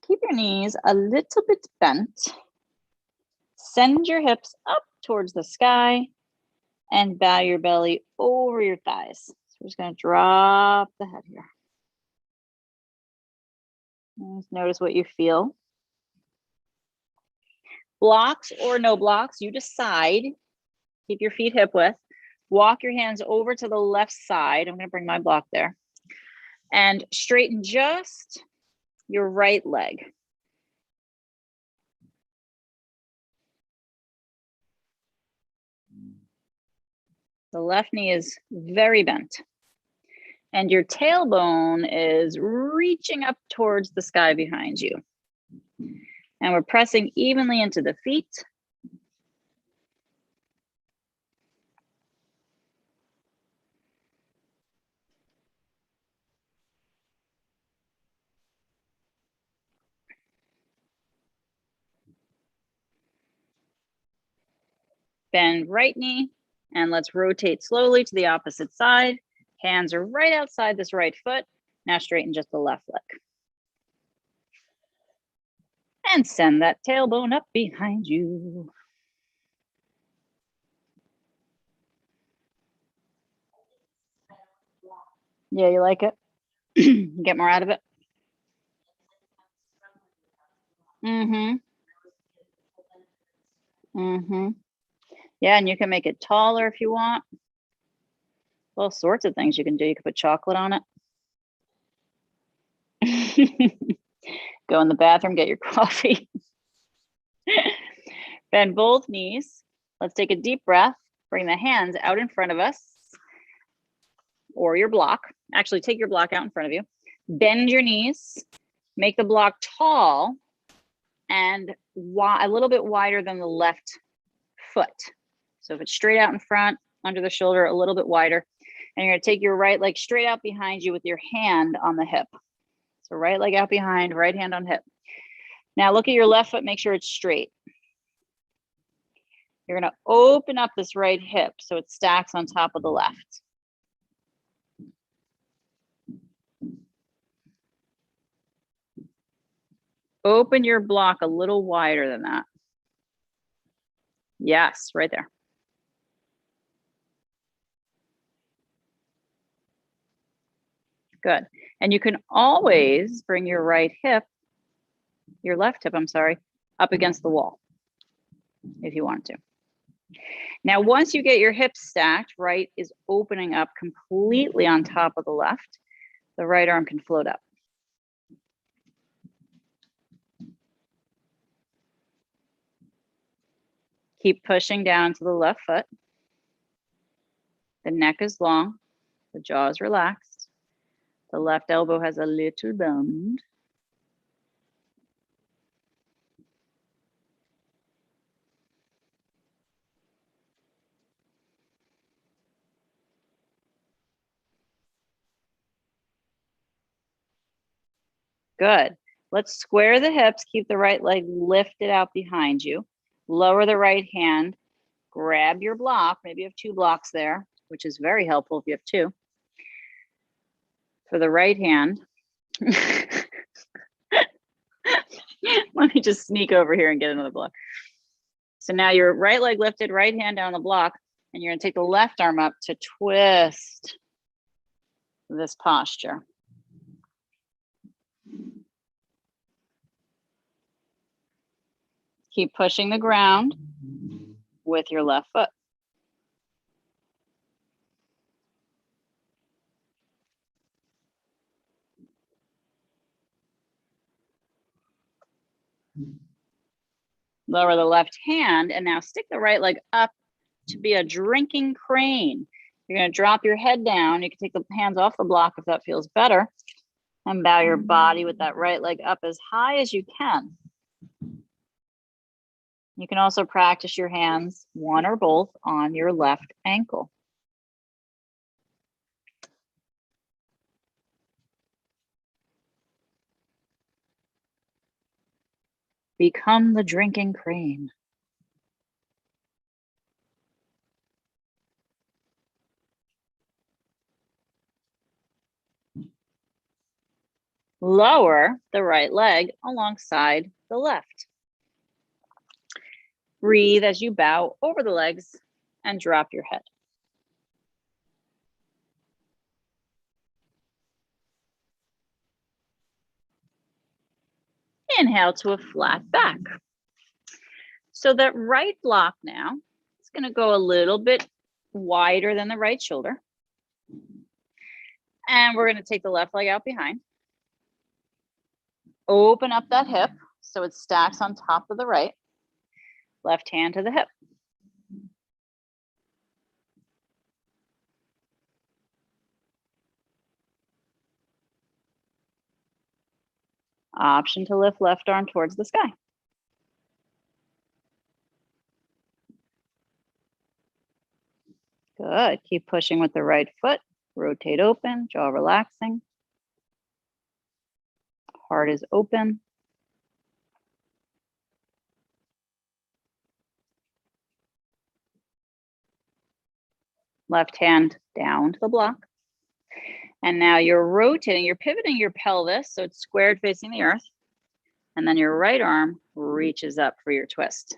keep your knees a little bit bent. Send your hips up towards the sky and bow your belly over your thighs. So we're just going to drop the head here. Just notice what you feel. Blocks or no blocks, you decide. Keep your feet hip width. Walk your hands over to the left side. I'm going to bring my block there. And straighten just your right leg. The left knee is very bent. And your tailbone is reaching up towards the sky behind you. And we're pressing evenly into the feet. Bend right knee, and let's rotate slowly to the opposite side. Hands are right outside this right foot. Now straighten just the left leg. And send that tailbone up behind you. Yeah, you like it? Get more out of it? Mm-hmm. Mm-hmm. Yeah, and you can make it taller if you want. All sorts of things you can do. You can put chocolate on it. Go in the bathroom, get your coffee. Bend both knees. Let's take a deep breath. Bring the hands out in front of us or your block. Actually, take your block out in front of you. Bend your knees. Make the block tall and a little bit wider than the left foot. So if it's straight out in front, under the shoulder, a little bit wider. And you're going to take your right leg straight out behind you with your hand on the hip. So right leg out behind, right hand on hip. Now look at your left foot, make sure it's straight. You're going to open up this right hip so it stacks on top of the left. Open your block a little wider than that. Yes, right there. Good. And you can always bring your right hip, your left hip, I'm sorry, up against the wall if you want to. Now, once you get your hips stacked, right is opening up completely on top of the left. The right arm can float up. Keep pushing down to the left foot. The neck is long, the jaw is relaxed. The left elbow has a little bend. Good. Let's square the hips, keep the right leg lifted out behind you. Lower the right hand, grab your block. Maybe you have two blocks there, which is very helpful if you have two. For the right hand. Let me just sneak over here and get another block. So now your right leg lifted, right hand down the block, and you're gonna take the left arm up to twist this posture. Keep pushing the ground with your left foot. Lower the left hand and now stick the right leg up to be a drinking crane. You're going to drop your head down. You can take the hands off the block if that feels better, and bow your body with that right leg up as high as you can. You can also practice your hands, one or both, on your left ankle. Become the drinking crane. Lower the right leg alongside the left. Breathe as you bow over the legs and drop your head. Inhale to a flat back. So that right block now is going to go a little bit wider than the right shoulder. And we're going to take the left leg out behind. Open up that hip so it stacks on top of the right. Left hand to the hip. Option to lift left arm towards the sky. Good. Keep pushing with the right foot. Rotate open, jaw relaxing. Heart is open. Left hand down to the block. And now you're rotating, you're pivoting your pelvis so it's squared facing the earth. And then your right arm reaches up for your twist.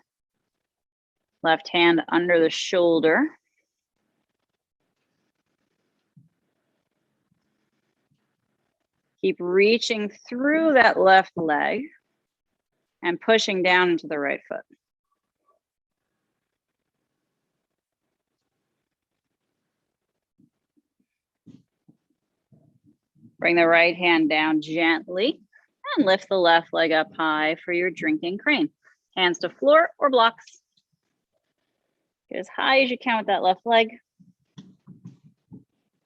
Left hand under the shoulder. Keep reaching through that left leg and pushing down into the right foot. Bring the right hand down gently and lift the left leg up high for your drinking crane. Hands to floor or blocks. Get as high as you can with that left leg.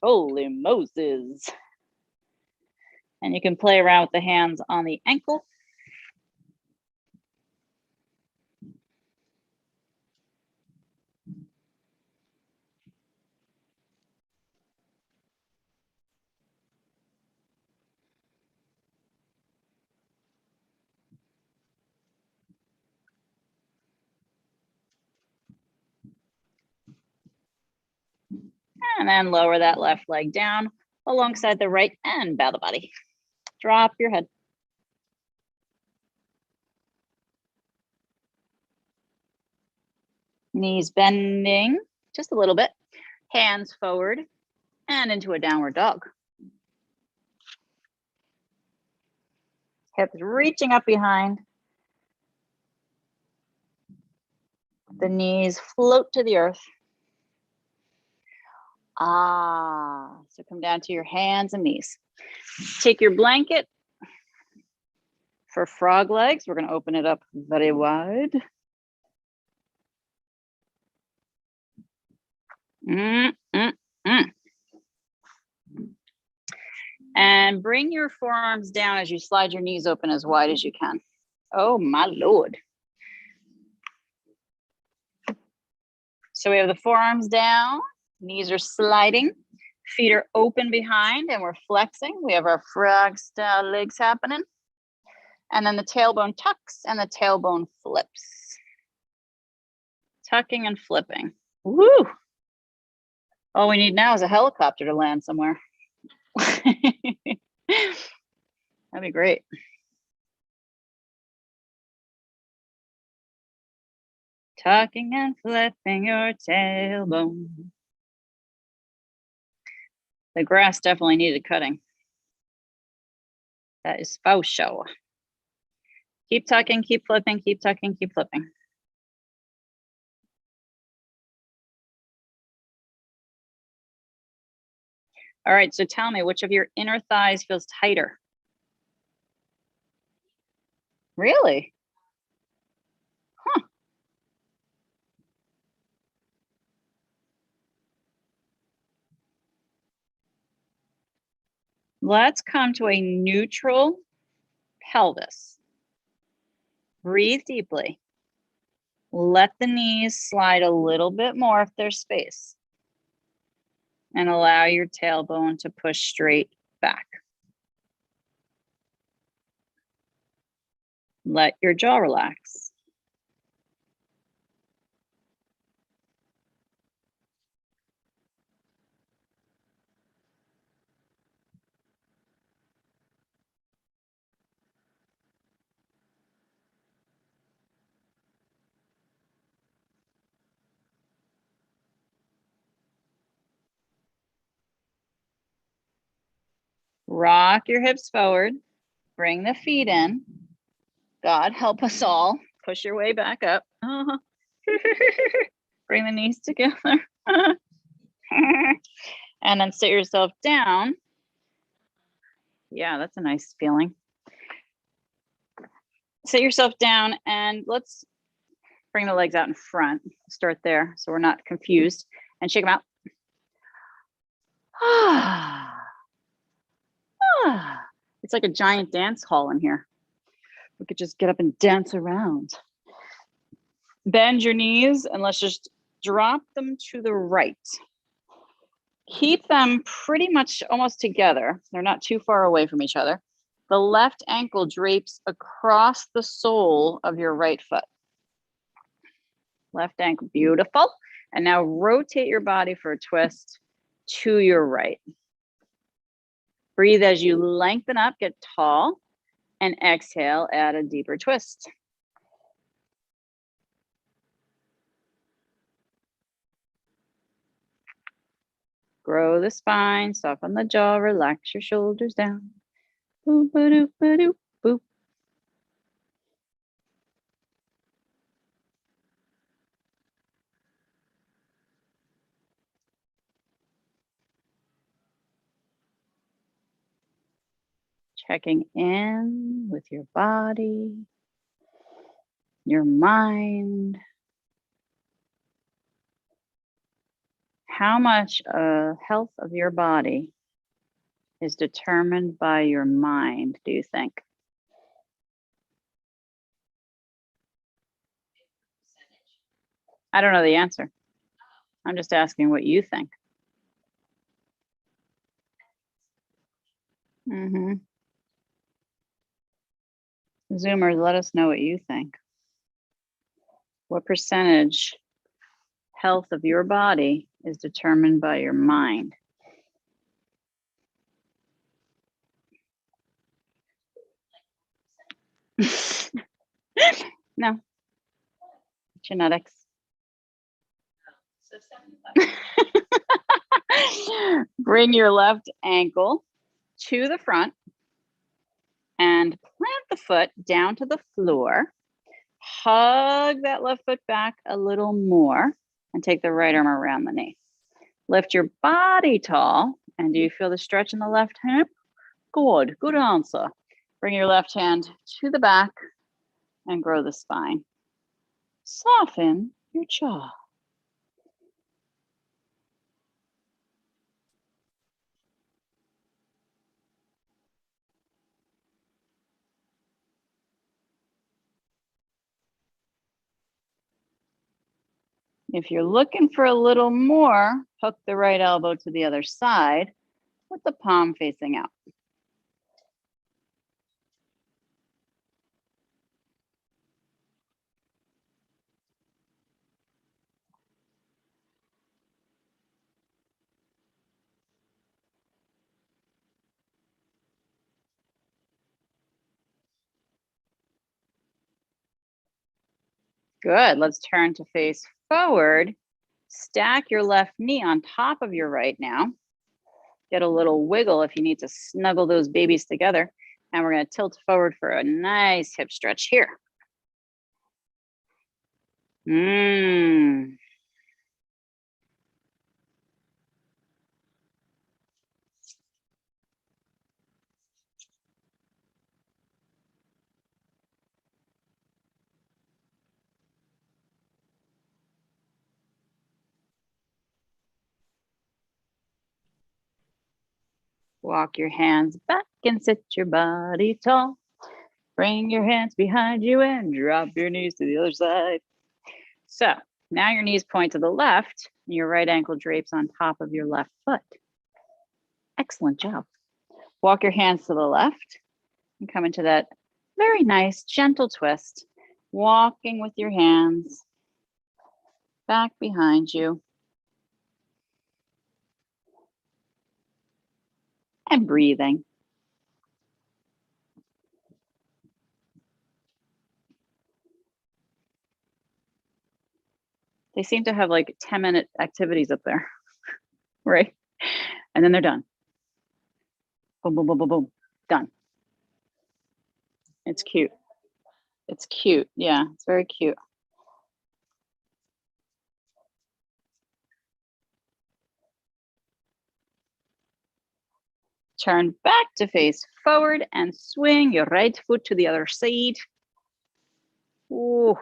Holy Moses. And you can play around with the hands on the ankle. And then lower that left leg down alongside the right and bow the body. Drop your head. Knees bending just a little bit. Hands forward and into a downward dog. Hips reaching up behind. The knees float to the earth. So come down to your hands and knees. Take your blanket for frog legs. We're going to open it up very wide. And bring your forearms down as you slide your knees open as wide as you can. Oh my Lord. So we have the forearms down, knees are sliding, feet are open behind and we're flexing. We have our frog style legs happening. And then the tailbone tucks and the tailbone flips. Tucking and flipping. Woo! All we need now is a helicopter to land somewhere. That'd be great. Tucking and flipping your tailbone. The grass definitely needed cutting. That is faux show. Keep tucking, keep flipping, keep tucking, keep flipping. All right, so tell me, which of your inner thighs feels tighter? Really? Huh. Let's come to a neutral pelvis. Breathe deeply. Let the knees slide a little bit more if there's space. And allow your tailbone to push straight back. Let your jaw relax. Rock your hips forward. Bring the feet in. God help us all. Push your way back up. Bring the knees together. And then sit yourself down. Yeah, that's a nice feeling. Sit yourself down and let's bring the legs out in front. Start there so we're not confused. And shake them out. It's like a giant dance hall in here. We could just get up and dance around. Bend your knees and let's just drop them to the right. Keep them pretty much almost together. They're not too far away from each other. The left ankle drapes across the sole of your right foot. Left ankle, beautiful. And now rotate your body for a twist to your right. Breathe as you lengthen up, get tall, and exhale, add a deeper twist. Grow the spine, soften the jaw, relax your shoulders down. Boop, ba-doop, ba-doop, boop. Checking in with your body, your mind. How much health of your body is determined by your mind, do you think? I don't know the answer. I'm just asking what you think. Zoomers, let us know what you think. What percentage health of your body is determined by your mind? No. Genetics. So 75. Bring your left ankle to the front and plant the foot down to the floor. Hug that left foot back a little more and take the right arm around the knee. Lift your body tall. And do you feel the stretch in the left hip? Good, good answer. Bring your left hand to the back and grow the spine. Soften your jaw. If you're looking for a little more, hook the right elbow to the other side with the palm facing out. Good, let's turn to face forward. Stack your left knee on top of your right now. Get a little wiggle if you need to snuggle those babies together. And we're gonna tilt forward for a nice hip stretch here. Walk your hands back and sit your body tall. Bring your hands behind you and drop your knees to the other side. So now your knees point to the left and your right ankle drapes on top of your left foot. Excellent job. Walk your hands to the left and come into that very nice, gentle twist. Walking with your hands back behind you. And breathing. They seem to have like 10-minute activities up there, right? And then they're done. Boom, boom, boom, boom, boom. Done. It's cute. It's cute. Yeah, it's very cute. Turn back to face forward and swing your right foot to the other side. Ooh.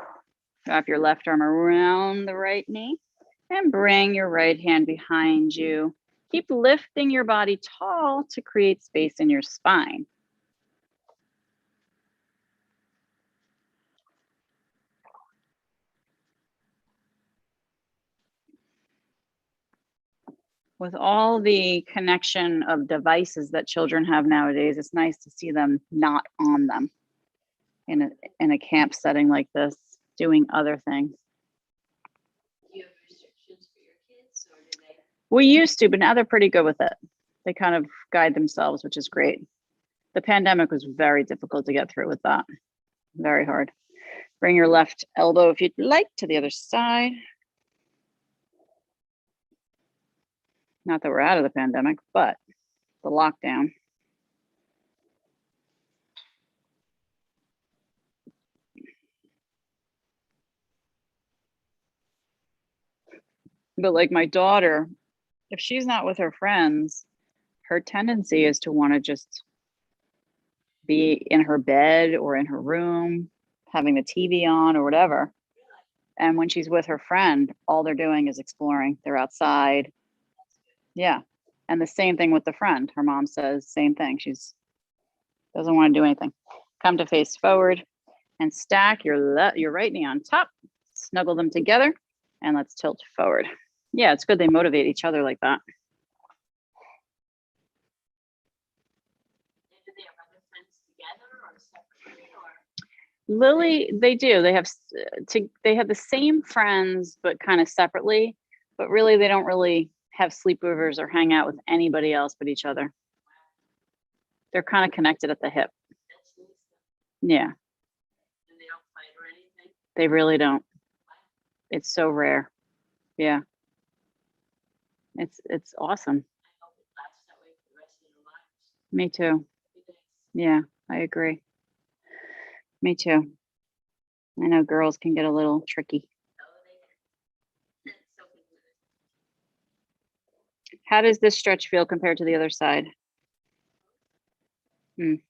Wrap your left arm around the right knee and bring your right hand behind you. Keep lifting your body tall to create space in your spine. With all the connection of devices that children have nowadays, it's nice to see them not on them in a camp setting like this, doing other things. Do you have restrictions for your kids, or do they? We used to, but now they're pretty good with it. They kind of guide themselves, which is great. The pandemic was very difficult to get through with that. Very hard. Bring your left elbow, if you'd like, to the other side. Not that we're out of the pandemic, but the lockdown. But like my daughter, if she's not with her friends, her tendency is to want to just be in her bed or in her room, having the TV on or whatever. And when she's with her friend, all they're doing is exploring. They're outside. Yeah. And the same thing with the friend. Her mom says same thing. She's doesn't want to do anything. Come to face forward and stack your right knee on top. Snuggle them together and let's tilt forward. Yeah, it's good they motivate each other like that. Do they have other friends together or separately, or? Lily, they do. They have the same friends, but kind of separately. But really, they don't really have sleepovers or hang out with anybody else but each other. They're kind of connected at the hip. That's nice. Yeah, And they don't fight or anything? they really don't. It's so rare. Yeah, it's awesome. I hope it lasts that way for the rest of their lives. Me too. It'd be nice. Yeah, I agree. Me too. I know girls can get a little tricky. Oh, they can. So good with it. How does this stretch feel compared to the other side? Mhm.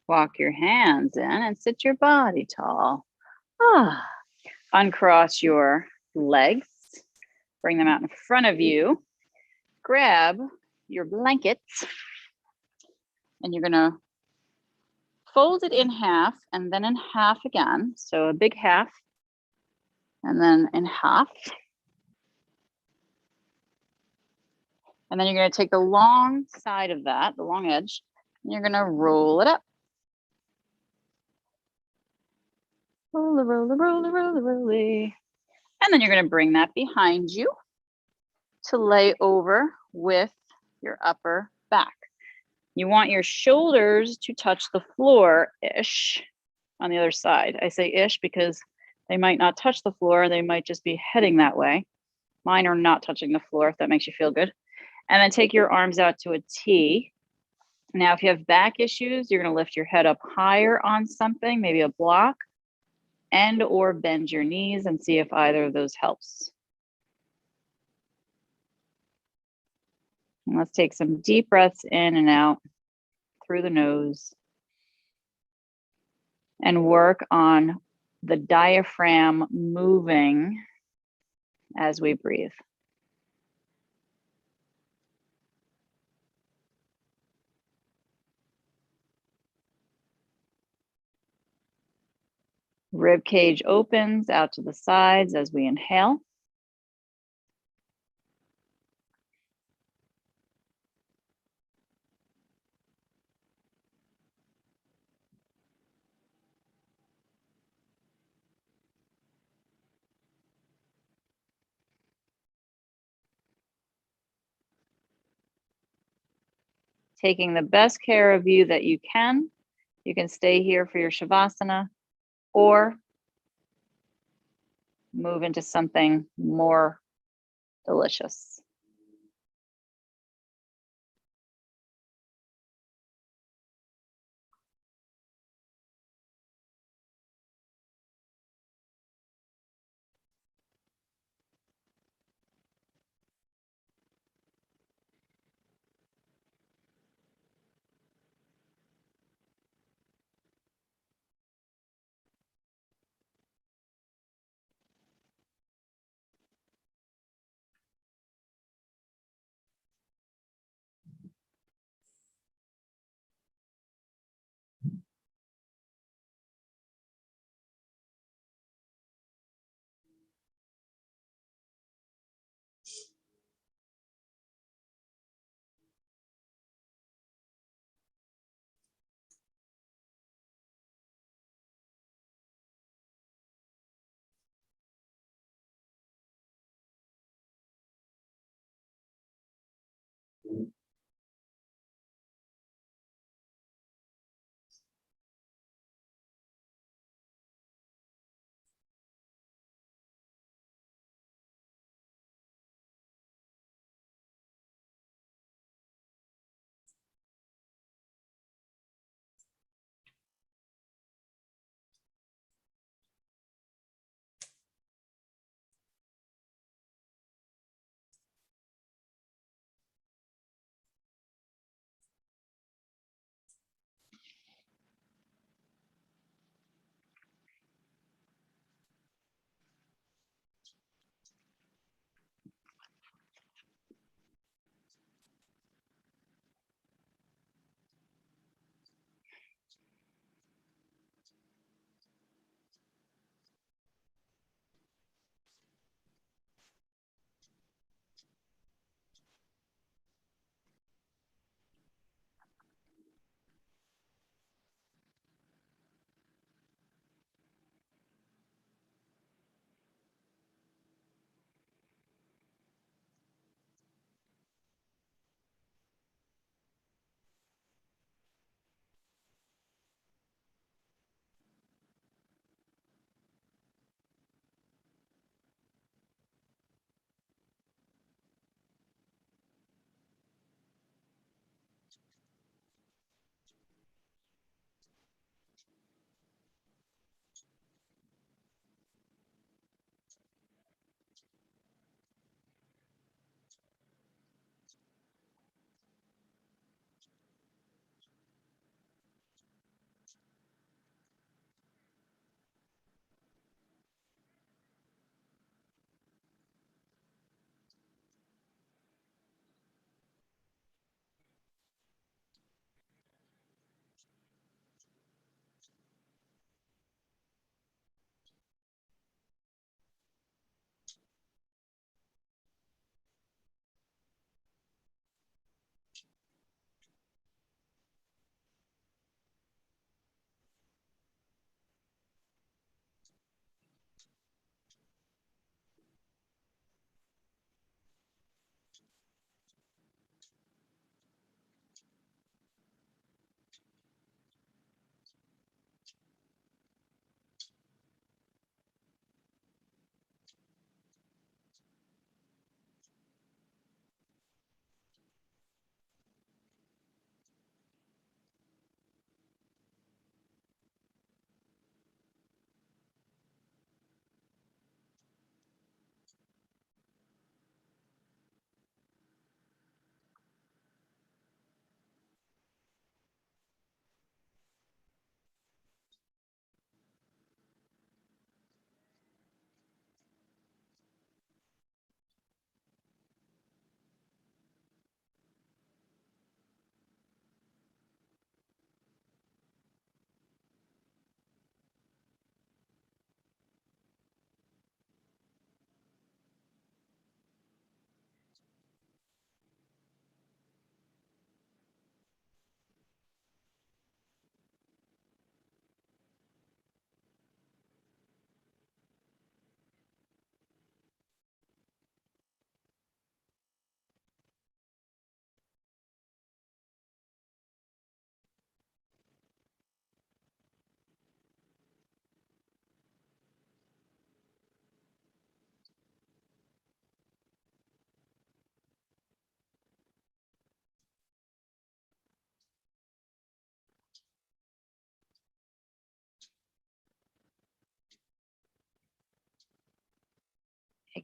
Walk your hands in and sit your body tall. Ah. Uncross your legs. Bring them out in front of you. Grab your blankets and you're gonna fold it in half and then in half again. So a big half and then in half. And then you're gonna take the long side of that, the long edge, and you're gonna roll it up. Roll, roll, roll, roll, roll. And then you're gonna bring that behind you to lay over with your upper back. You want your shoulders to touch the floor-ish on the other side. I say ish because they might not touch the floor. They might just be heading that way. Mine are not touching the floor, if that makes you feel good. And then take your arms out to a T. Now, if you have back issues, you're gonna lift your head up higher on something, maybe a block, and or bend your knees and see if either of those helps. And let's take some deep breaths in and out through the nose and work on the diaphragm moving as we breathe. Rib cage opens out to the sides as we inhale. taking the best care of you that you can. You can stay here for your Shavasana or move into something more delicious.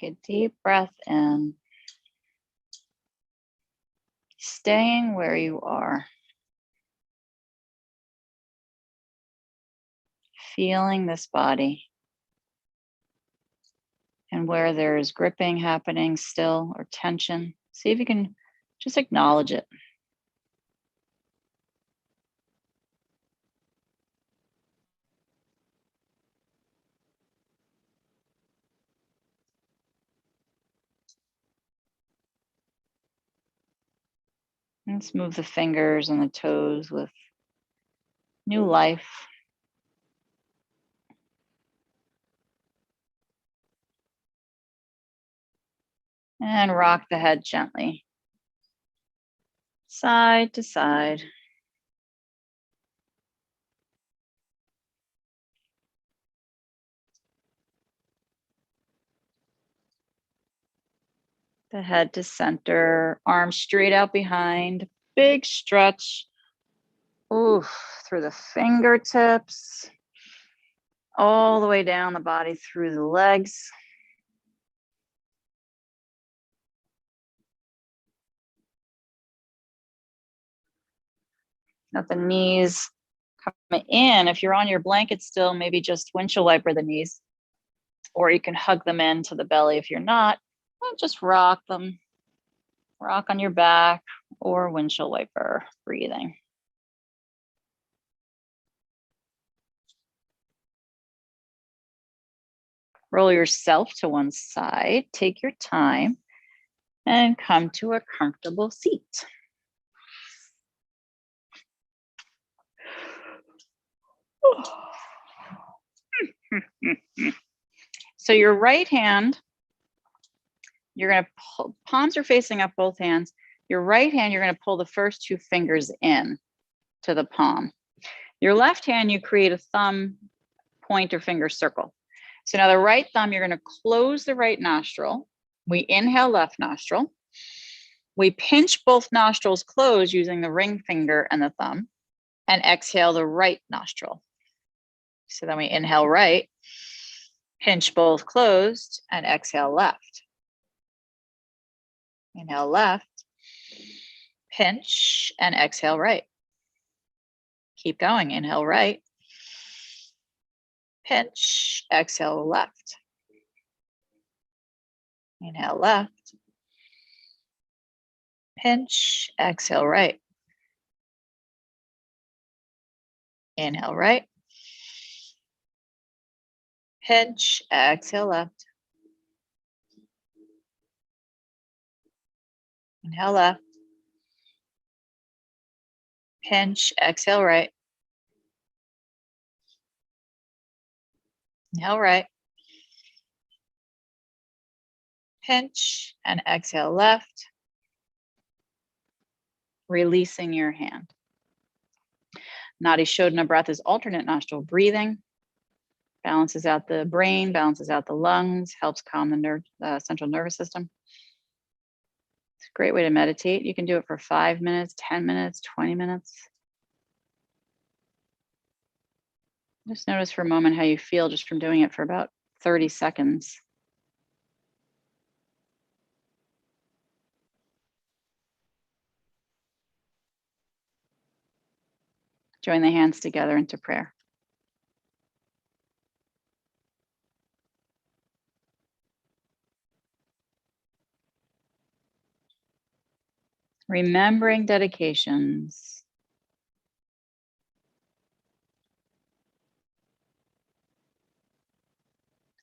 Take a deep breath in, staying where you are, feeling this body, and where there's gripping happening still or tension, see if you can just acknowledge it. Let's move the fingers and the toes with new life. And rock the head gently, side to side. The head to center, arms straight out behind, big stretch. Ooh, through the fingertips, all the way down the body through the legs. Let the knees come in. If you're on your blanket still, maybe just windshield wiper the knees, or you can hug them into the belly. If you're not, well, just rock them. Rock on your back or windshield wiper breathing. Roll yourself to one side, take your time, and come to a comfortable seat. So your right hand, you're going to pull, palms are facing up, both hands. Your right hand, you're going to pull the first two fingers in to the palm. Your left hand, you create a thumb, pointer finger circle. So now the right thumb, you're going to close the right nostril. We inhale left nostril. We pinch both nostrils closed using the ring finger and the thumb, and exhale the right nostril. So then we inhale right, pinch both closed, and exhale left. Inhale left, pinch, and exhale right. Keep going, inhale right, pinch, exhale left. Inhale left, pinch, exhale right. Inhale right, pinch, exhale left. Inhale left, pinch, exhale right. Inhale right, pinch, and exhale left, releasing your hand. Nadi Shodhana breath is alternate nostril breathing, balances out the brain, balances out the lungs, helps calm the central nervous system. It's a great way to meditate. You can do it for 5 minutes, 10 minutes, 20 minutes. Just notice for a moment how you feel just from doing it for about 30 seconds. Join the hands together into prayer. Remembering dedications.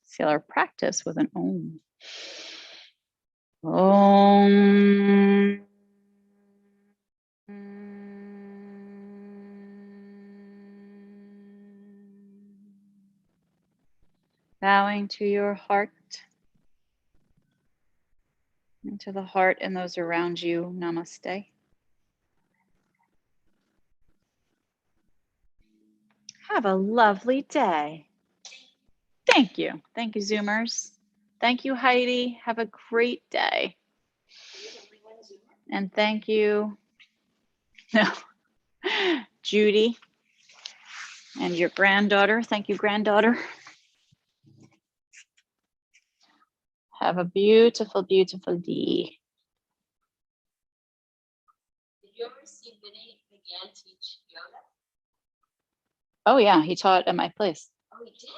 Seal our practice with an Om. Om. Bowing to your heart, and to the heart and those around you, namaste. Have a lovely day. Thank you. Thank you, Zoomers. Thank you, Heidi. Have a great day. And thank you, Judy, and your granddaughter. Thank you, granddaughter. Have a beautiful, beautiful day. Did you ever see Vinny McGann teach yoga? Oh yeah, he taught at my place. Oh, he did?